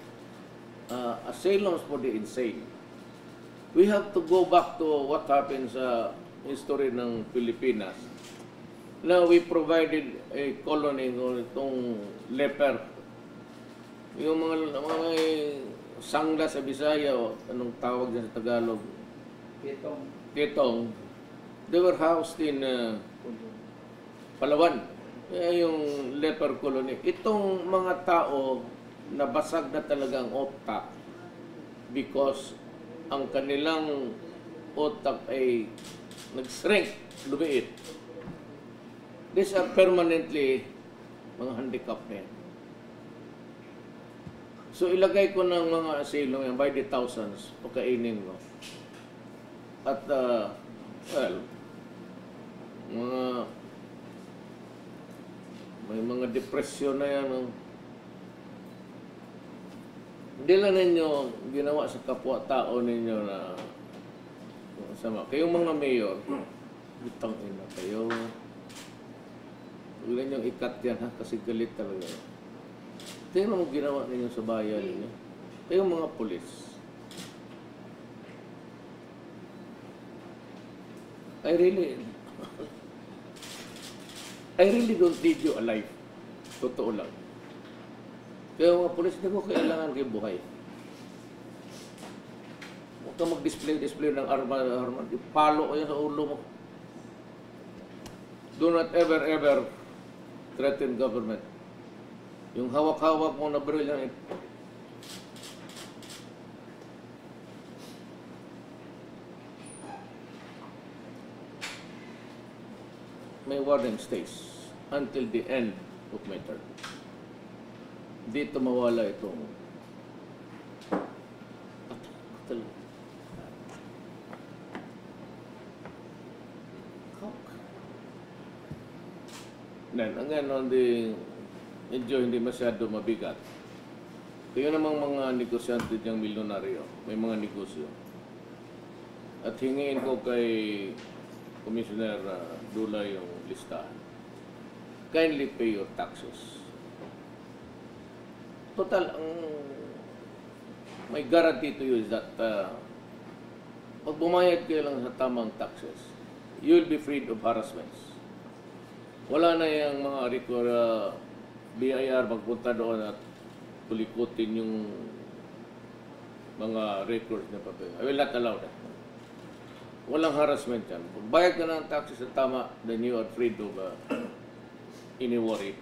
[SPEAKER 1] asylums for the insane. We have to go back to what happened sa history ng Pilipinas. Now, we provided a colony ng itong leper. Yung mga sangla sa Bisaya, o anong tawag dyan sa Tagalog? Ketong. They were housed in Palawan. Yung leper colony. Itong mga tao, nabasag na talagang otak because ang kanilang otak ay nag-shrink, lumiit. These are permanently mga handicap na yan. So ilagay ko ng mga asylum yan by the thousands, pagkainin mo. At, may mga depression na yan. Hindi lang ninyo ginawa sa kapwa-tao ninyo na sama. Kayong mga mayor, butang ina kayo. Huwag ninyong ikat yan ha, kasi galit talaga. Tingnan mo ginawa ninyo sa bayan ninyo. Kayong mga pulis. I really don't need you alive. Totoo lang. Kaya mga pulis, hindi ko kailangan kayo buhay. Huwag ka mag-display ng arma. Ipalo ko yan sa ulo mo. Do not ever threaten government. Yung hawak-hawak mo na baril yan, my warning stays until the end of my term. Dito mawala itong ang ganon medyo hindi masyado mabigat. Kaya namang mga negosyante diyang milyonaryo, may mga negosyo. At hingiin ko kay Commissioner Dula yung listahan. Kindly pay your taxes. Total, ang may guarantee to you is that pag bumayad kayo lang sa tamang taxes, you will be freed of harassments. Wala na yung mga BIR magpunta doon at tulikutin yung mga records na papel. I will not allow that. Walang harassment yan. Pag bayad ka ng taxes na tama, then you are freed of any worry.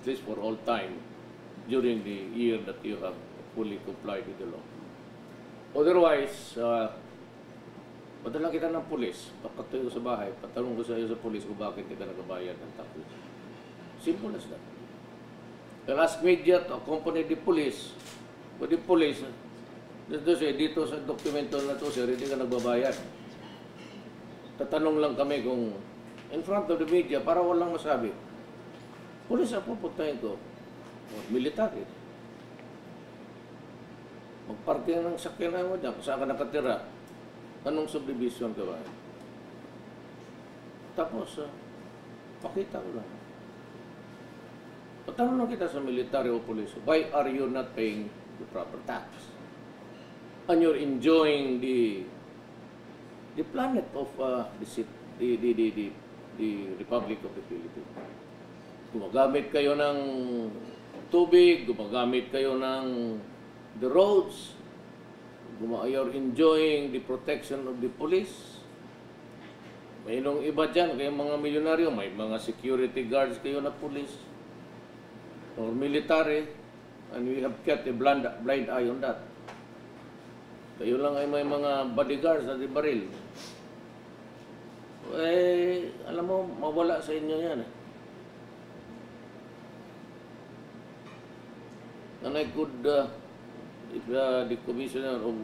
[SPEAKER 1] At least for all time during the year that you have fully complied with the law. Otherwise, padala kita ng pulis, pakatuyo sa bahay, patanong ko sa iyo sa pulis kung bakit kita nagbabayad ng taxes. Simple as that. I'll ask media to accompany the police. But the police, dito sa dokumento na to, sir, hindi ka nagbabayad. Tatanong lang kami kung in front of the media para walang masabi. Pulis ang pupuntahin ko. Military. Magparking ng sakyan mo dyan. Kung saan ka nakatira. Anong subdivision ka ba? Tapos, pakita ko lang. Patanong lang kita sa military o police, why are you not paying the proper tax? And you're enjoying the planet of the Republic of the Philippines. Gumagamit kayo ng tubig, gumagamit kayo ng the roads, you're enjoying the protection of the police. May nung iba dyan, kayong mga milyonaryo, may mga security guards kayo na police or military, and we have kept a blind eye on that. Kayo lang ay may mga bodyguards na di baril. Alam mo, mawala sa inyo yan. And I could, if the Commissioner of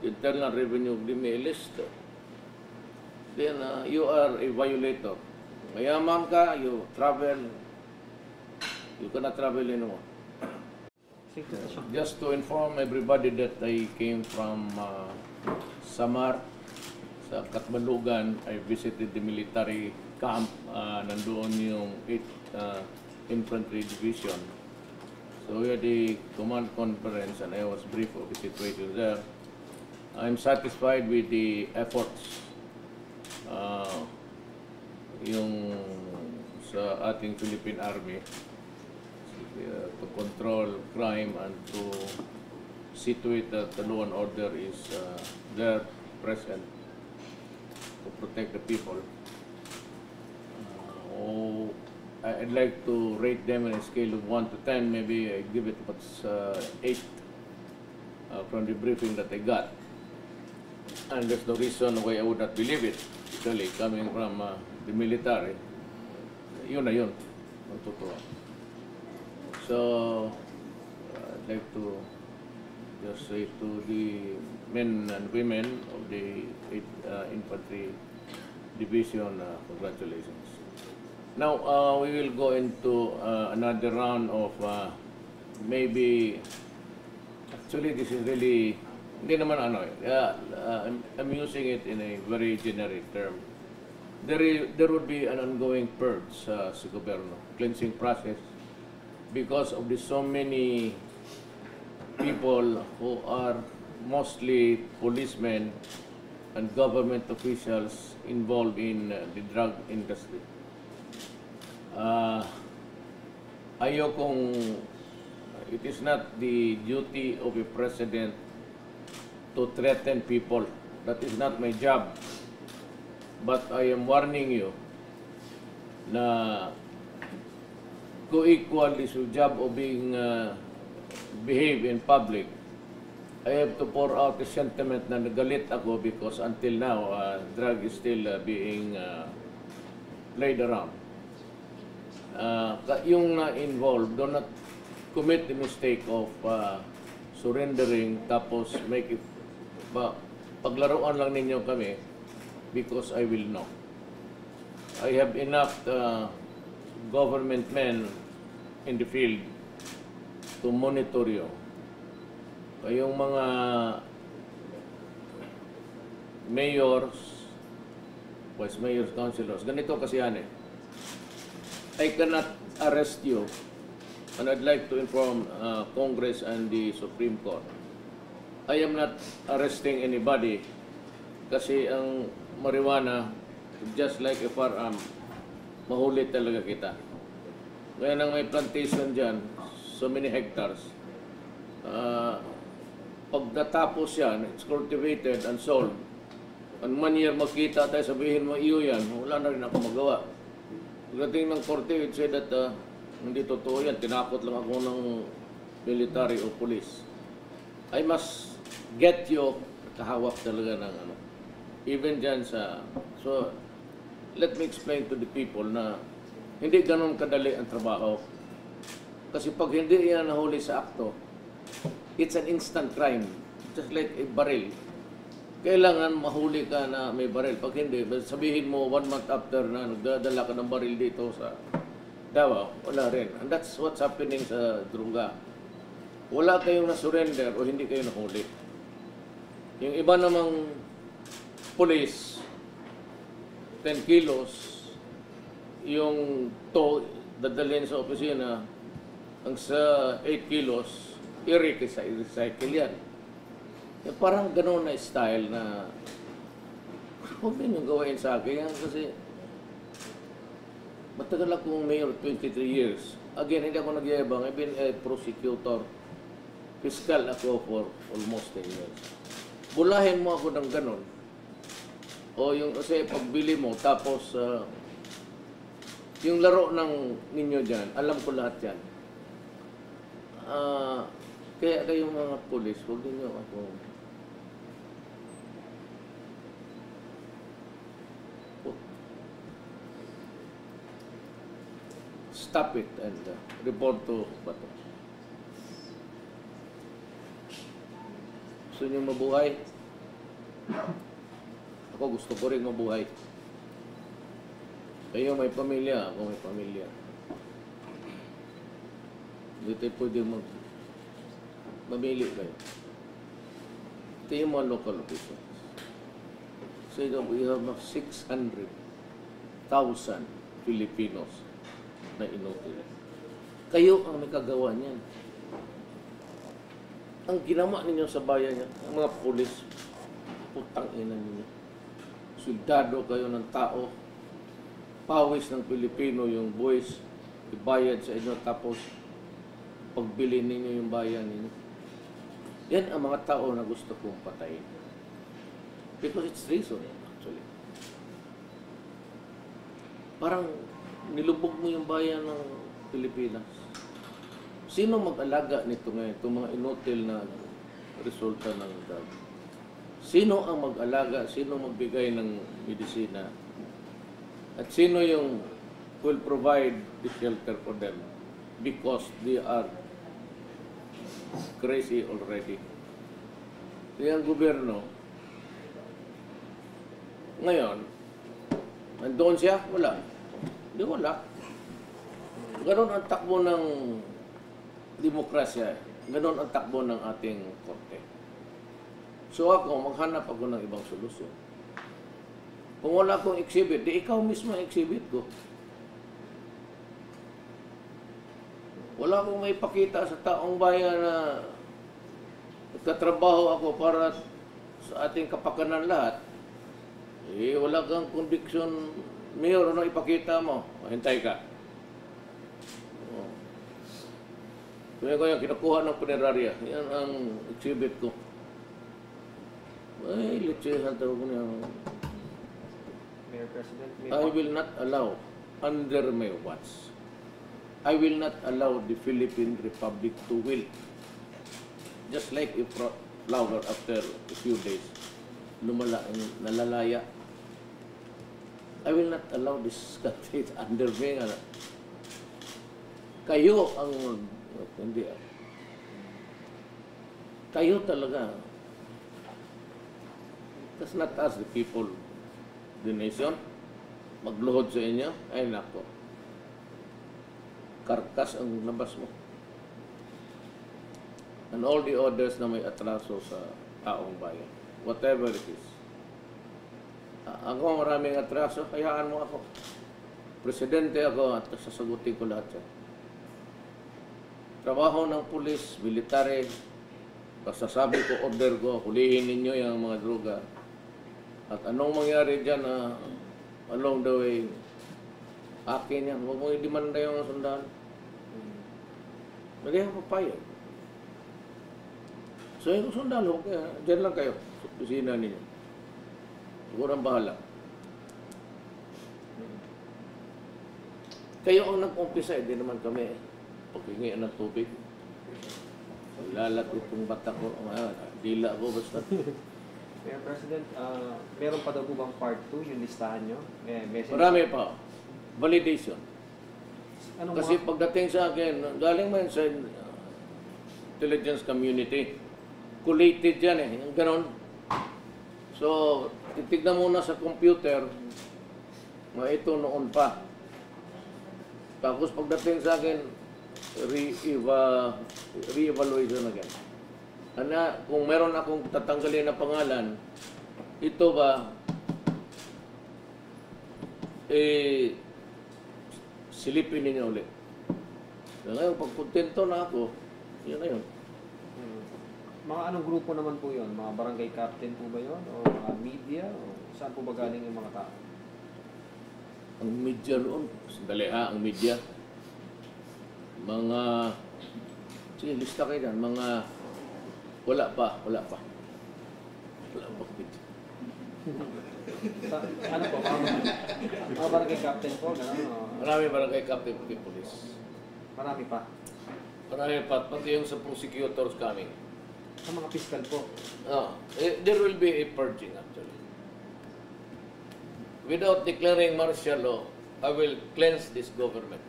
[SPEAKER 1] Internal Revenue give me a list, then you are a violator. Mayaman ka, you travel, you cannot travel anymore. Just to inform everybody that I came from Samar, sa Katmalugan. I visited the military camp. Nandoon yung 8th Infantry Division. So we had a command conference and I was briefed of the situation there. I'm satisfied with the efforts yung sa ating Philippine Army to control crime and to see to it that the law and order is there, present, to protect the people. I'd like to rate them on a scale of 1 to 10. Maybe I give it 8 from the briefing that I got. And there's no reason why I would not believe it, actually, coming from the military. Yun na yun, ang totoo. So, I'd like to just say to the men and women of the 8th Infantry Division, congratulations. Now, we will go into another round of maybe, actually this is really, hindi naman ano, I'm using it in a very generic term. There would be an ongoing purge sa gobyerno, cleansing process, because of the so many people who are mostly policemen and government officials involved in the drug industry. Ayokong, it is not the duty of a president to threaten people. That is not my job. But I am warning you na co-equal is your job of being behave in public. I have to pour out a sentiment na nagalit ako because until now, drug is still being played around. Yung na-involved, do not commit the mistake of surrendering tapos make it, paglaruan lang ninyo kami because I will know. I have enough government men in the field to monitor you. Kayong mga mayors, vice mayors, councilors, ganito kasi yan eh. I cannot arrest you, and I'd like to inform Congress and the Supreme Court. I am not arresting anybody kasi ang marijuana, just like a firearm, mahuli talaga kita. Kaya nang may plantation dyan, so many hectares, pagkatapos yan, it's cultivated and sold. And 1 year makita tayo, sabihin mo, iyo yan, wala na rin ako magawa. Pagdating ng korte, it said that hindi totoo yan, tinakot lang ako ng military o police. I must get you, kahawak talaga ng ano. Even dyan sa, so, let me explain to the people na hindi ganun kadali ang trabaho. Kasi pag hindi yan nahuli sa akto, it's an instant crime. Just like a barrel. Kailangan mahuli ka na may barrel. Pag hindi, sabihin mo 1 month after na nagdadala ka ng barrel dito sa Davao, wala rin. And that's what's happening sa Drunga. Wala kayong na-surrender o hindi kayo nahuli. Yung iba namang police, 10 kilos, yung to, dadalhin sa opisina, ang sa 8 kilos, i-recycle yan. Parang gano'n na style na huwag ninyong gawain sa akin yan kasi matagal akong mayor, 23 years. Again, hindi ako nagyayabang. I've been a prosecutor. Fiscal ako for almost 10 years. Bulahin mo ako ng gano'n. O yung kasi pagbili mo, tapos yung laro ng ninyo dyan, alam ko lahat yan. Kaya kayong mga pulis, huwag ninyo ako. Stop it and report to Bato. Gusto nyo mabuhay? Ako gusto ko rin mabuhay. Kayo may pamilya, ako may pamilya. Hindi tayo pwede mamili kayo. Ito yung mga local officials. So we have 600,000 Filipinos na inutil. Kayo ang may kagawa niyan. Ang ginawa ninyo sa bayan niya, ang mga pulis, putang ina ninyo. Soldado kayo ng tao, pawis ng Pilipino yung buwis, ibayad sa inyo, tapos pagbili ninyo yung bayan ninyo. Yan ang mga tao na gusto kong patayin. Because it's treason, actually. Parang nilubog mo yung bayan ng Pilipinas. Sino mag-alaga nito ngayon? Itong mga inutil na resulta ng drug. Sino ang mag-alaga? Sino magbigay ng medisina? At sino yung will provide the shelter for them? Because they are crazy already. Kaya ang gobyerno, ngayon, nandoon siya? Wala. Hindi wala. Ganon ang takbo ng demokrasya. Ganon ang takbo ng ating korte. So ako, maghanap ako ng ibang solusyon. Kung wala akong exhibit, di ikaw mismo ang exhibit ko. Wala akong may pakita sa taong bayan na nagtatrabaho ako para sa ating kapakanan lahat. Eh, wala kang conviction, Mayor, ano ipakita mo? O, hintay ka. O. Kaya ko yung kinukuha ng punerarya. Yan ang exhibit ko. Ay, litsehan tawag ko niya.
[SPEAKER 2] Mayor President,
[SPEAKER 1] I will not allow, under my watch, I will not allow the Philippine Republic to wilt. Just like a flower after a few days, nalalaya. I will not allow this country under me. Kayo ang, hindi, kayo talaga. That's not us, the people, the nation. Magluhod sa inyo, ay nako. Karkas ang labas mo. And all the orders na may atraso sa taong bayan. Whatever it is. Ako maraming atraso, hayaan mo ako. Presidente ako at sasagutin ko lahat yan. Trabaho ng pulis, military, pasasabi ko, order ko, hulihin ninyo yung mga droga. At anong mangyari dyan along the way, akin yan. Huwag mo i-demanda yung mga sundalo. Hindi ako papayag. So yung sundalo, dyan lang kayo sa opisina ninyo. Siguro ang bahala. Kayo ang nag-umpisa, hindi naman kami paghingian ng tubig. Lalat itong bata ko, dila ko basta.
[SPEAKER 2] Mayor President, meron pa daw po bang part 2 yung listahan nyo?
[SPEAKER 1] Marami pa. Validation.
[SPEAKER 2] Anong
[SPEAKER 1] Kasi pagdating sa akin, galing man sa intelligence community, collated yan eh, yung ganon. So, titignan muna sa computer, ito noon pa. Tapos pagdating sa akin, re-evaluation again. Kung meron akong tatanggalin na pangalan, ito ba, silipin ninyo ulit. Ngayon, pag kontento na ako, yun na yun.
[SPEAKER 2] Mga anong grupo naman po yun? Mga barangay captain po ba yun? O mga media? O saan po ba galing yung mga tao?
[SPEAKER 1] Ang media noon, sandali ang media. Mga, sige, lista kayo dyan, mga, wala pa. Wala pa media.
[SPEAKER 2] Ano po? Mga barangay captain po? Gano'n?
[SPEAKER 1] Marami barangay captain ng police.
[SPEAKER 2] Marami pa?
[SPEAKER 1] Marami pa, pati yung sa prosecutors coming.
[SPEAKER 2] Sa mga fiscal po?
[SPEAKER 1] There will be a purging actually. Without declaring martial law, I will cleanse this government.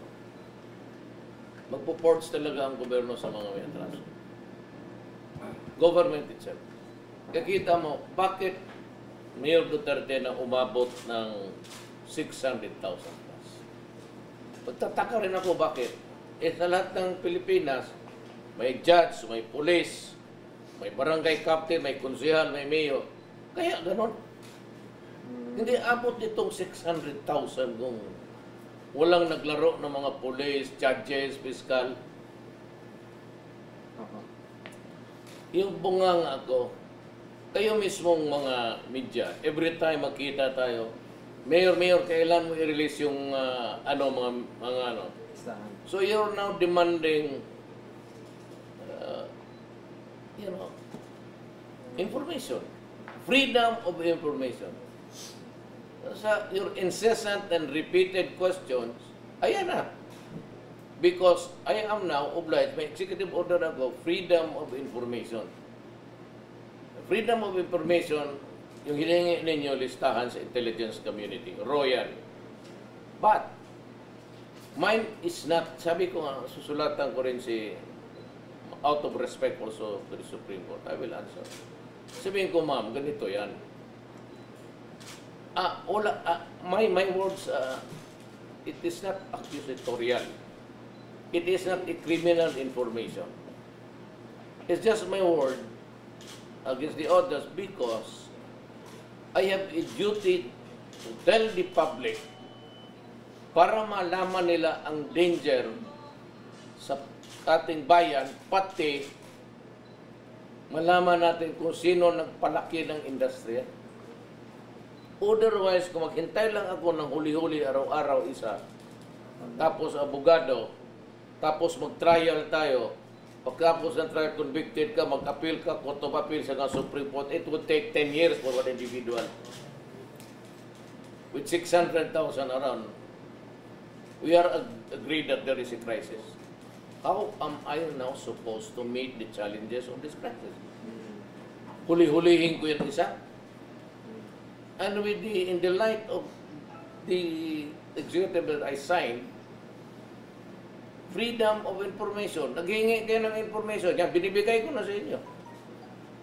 [SPEAKER 1] Magpo-purge talaga ang gobyerno sa mga may atraso. Government itself. Kakita mo, bakit Mayor Duterte na umabot ng 600,000 plus? Pagtataka rin ako bakit. Sa lahat ng Pilipinas, may judge, may police, may barangay captain, may konsehal, may mayor. Kaya ganon. Hindi abot itong 600,000 kung walang naglaro ng mga police, judges, fiscal. Yung bunganga ko, kayo mismong mga media, every time makita tayo, Mayor, kailan mo i-release yung mga ano? So you're now demanding information. Freedom of information. Sa your incessant and repeated questions, ayan na. Because I am now obliged, may executive order ako, freedom of information. Freedom of information, yung hiningi ninyo listahan sa intelligence community, royal. But, mine is not, sabi ko nga, susulatan ko rin out of respect also to the Supreme Court, I will answer. Sabihin ko, ma'am, ganito yan. My words, it is not accusatorial. It is not a criminal information. It's just my word against the others because I have a duty to tell the public para malaman nila ang danger sa ating bayan, pati malaman natin kung sino nagpalaki ng industriya. Otherwise, kung maghintay lang ako ng huli-huli araw-araw isa, tapos abogado, tapos mag-trial tayo, pagkapos ng trial convicted ka, mag-appeal ka, court of appeal sa Supreme Court, it would take 10 years for one individual. With 600,000 around, we are agreed that there is a crisis. How am I now supposed to meet the challenges of this crisis? Huli-hulihin ko yung isa. And with in the light of the executive that I signed, freedom of information. Naghihingi kayo ng information. Yan, binibigay ko na sa inyo.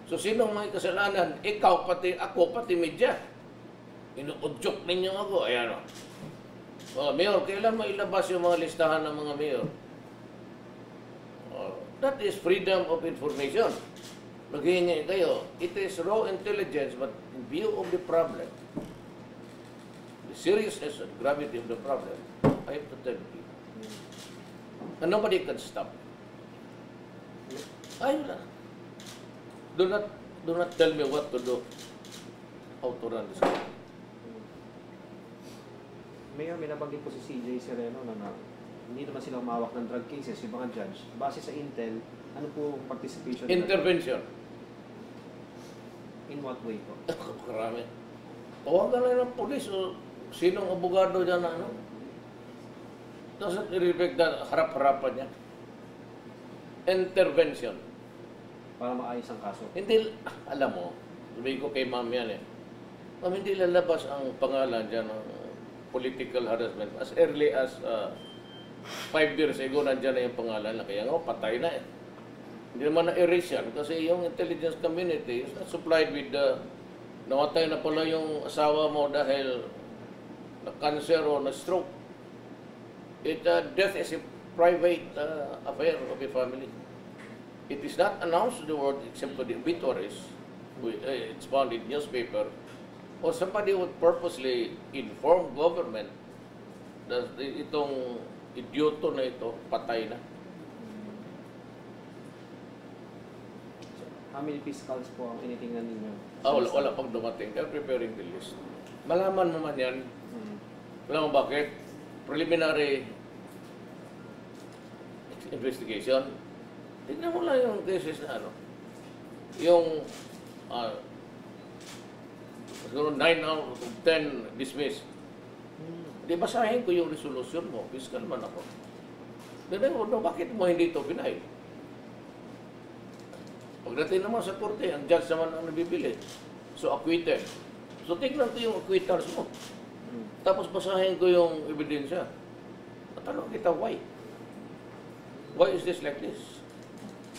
[SPEAKER 1] So, sinong may kasalanan? Ikaw, pati ako, pati media. Inuudyok ninyo ako. Ayan o. Mayor, kailan mo ilabas yung mga listahan ng mga mayor? That is freedom of information. Naghihingi kayo. It is raw intelligence, but in view of the problem, the seriousness and gravity of the problem, I have to tell you. And nobody can stop. Ayun lang. Do not tell me what to do. How to run this country.
[SPEAKER 2] Mayor, may nabanggit po si CJ Sereno na hindi naman sila umawak ng drug cases, yung mga judge. Base sa intel, ano po participation?
[SPEAKER 1] Intervention.
[SPEAKER 2] In what way po?
[SPEAKER 1] Karami. Tawagan lang ng polis o sinong abogado dyan na ano. Doesn't respect that harap-harapan niya. Intervention.
[SPEAKER 2] Para maayos ang kaso.
[SPEAKER 1] Hindi, alam mo, sabihin ko kay ma'am yan eh. Ma'am, hindi lalabas ang pangalan dyan ng political harassment. As early as 5 years ago, nandyan na yung pangalan na kaya nga, patay na eh. Hindi naman na-erase yan kasi yung intelligence community is not supplied with namatay na pala yung asawa mo dahil na-cancer o na-stroke. Death is a private affair of a family. It is not announced to the world except to the obituaries. It's found in newspaper. Or somebody would purposely inform government that itong idioto na ito, patay na.
[SPEAKER 2] How many fiscals po ang tinitingnan ninyo?
[SPEAKER 1] Wala pang dumating. They're preparing the list. Malaman mo man yan. Alam mo bakit? Preliminary investigation. Tignan mo lang yung cases na ano. Yung siguro 9 out of 10 dismissed. Di basahin ko yung resolution mo. Fiscal man ako. Bakit mo hindi ito pinahid? Pagdating naman sa korte, ang judge naman ang nabibili. So, acquitted. So, tignan ko yung acquittals mo. Tapos basahin ko yung ebidensya. Tanong kita, why? Why is this like this?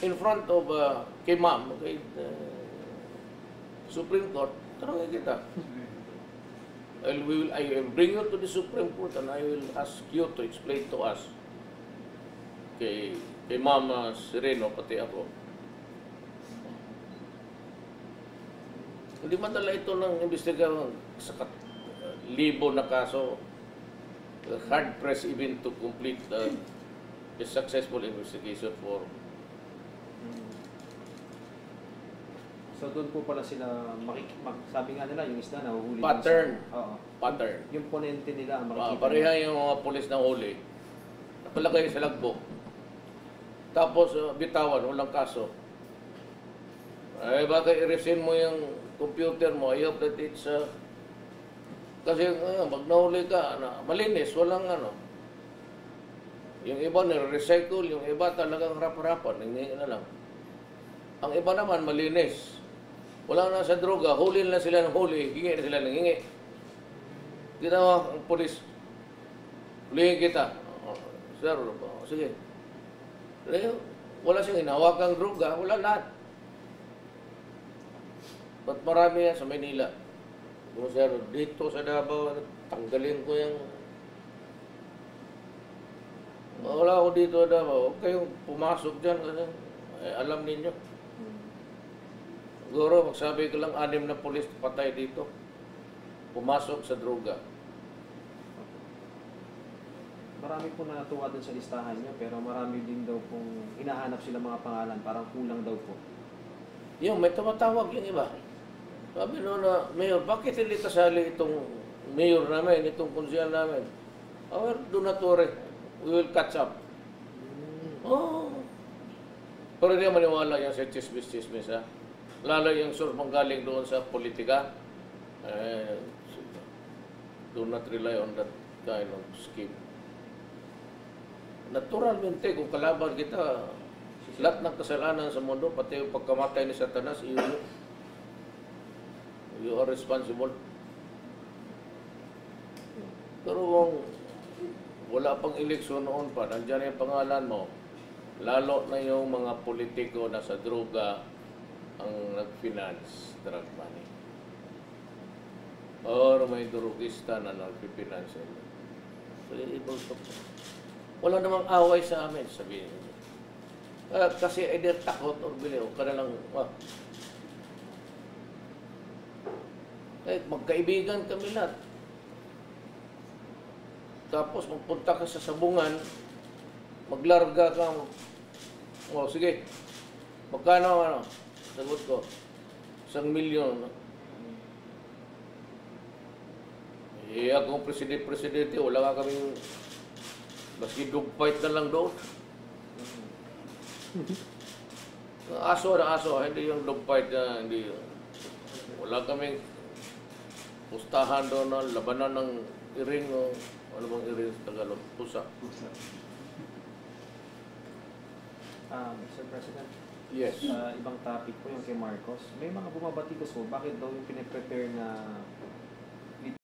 [SPEAKER 1] In front of, kay ma'am, kay Supreme Court, tanongin kita. I will bring you to the Supreme Court and I will ask you to explain to us. Kay Ma'am Sereno, pati ako. Hindi madala ito ng investigasyon sa libo na kaso. Hard press even to complete a successful investigation for.
[SPEAKER 2] So doon po pala sila sabi nga nila yung isda nahuhuli.
[SPEAKER 1] Pattern.
[SPEAKER 2] Oo.
[SPEAKER 1] Pattern.
[SPEAKER 2] Yung ponente nila makikita.
[SPEAKER 1] Pareha yung mga pulis na huli. Napalagay sa lagbo. Tapos bitawan, walang kaso. Baka i-resign mo yung computer mo. I hope that it's kasi pag nahuli ka, malinis, walang ano. Yung iba nire-recycle, yung iba talagang harap-harapan, hindi na lang. Ang iba naman malinis. Wala na sa droga, huli na sila ng huli, hingi na sila ng hingi. Ginawa ang polis, hulihin kita. Sir, sige. Wala siyang hinawakang droga, wala lahat. Ba't marami yan sa Manila? Kung sir, dito sa Davao, tanggalin ko yung Wala ako dito na, huwag kayong pumasok dyan kasi alam ninyo. Siguro, magsabi ko lang, 6 na pulis patay dito. Pumasok sa droga.
[SPEAKER 2] Marami po na natuwa dun sa listahan nyo, pero marami din daw pong hinahanap sila mga pangalan, parang kulang daw po.
[SPEAKER 1] Yung may tumatawag yung iba. Sabi no na, Mayor, bakit hindi kasali itong mayor namin, itong konsyal namin? Our donatore, we will catch up. Oh. Pero hindi maniwala yan sa chismis-chismis, ha? Lalo yung source manggaling doon sa politika. Do not rely on that kind of scheme. Naturalmente, kung kalaban kita, lahat ng kasalanan sa mundo, pati yung pagkamatay ni Satanas, you are responsible. Pero kung wala pang eleksyon noon pa, nandiyan yung pangalan mo, lalo na yung mga politiko na sa droga ang nag-finance drug money. Or may drugista na nag-finance. So, wala namang away sa amin, sabihin niyo. Kasi either takot or biliw ka na lang, magkaibigan kami lahat. Tapos magpunta ka sa sabungan, maglarga ka, sige, magkano, sagot ko, 1 milyon. Akong presidente, wala ka kaming, maski dogfight na lang doon. Aso na aso, hindi yung dogfight na, hindi. Wala kaming pustahan doon na labanan ng iring o ano bang iring sa Tagalog? Pusa.
[SPEAKER 2] Mr. President,
[SPEAKER 1] Yes.
[SPEAKER 2] ibang topic po yung kay Marcos. May mga bumabatikos po, bakit daw yung piniprepare na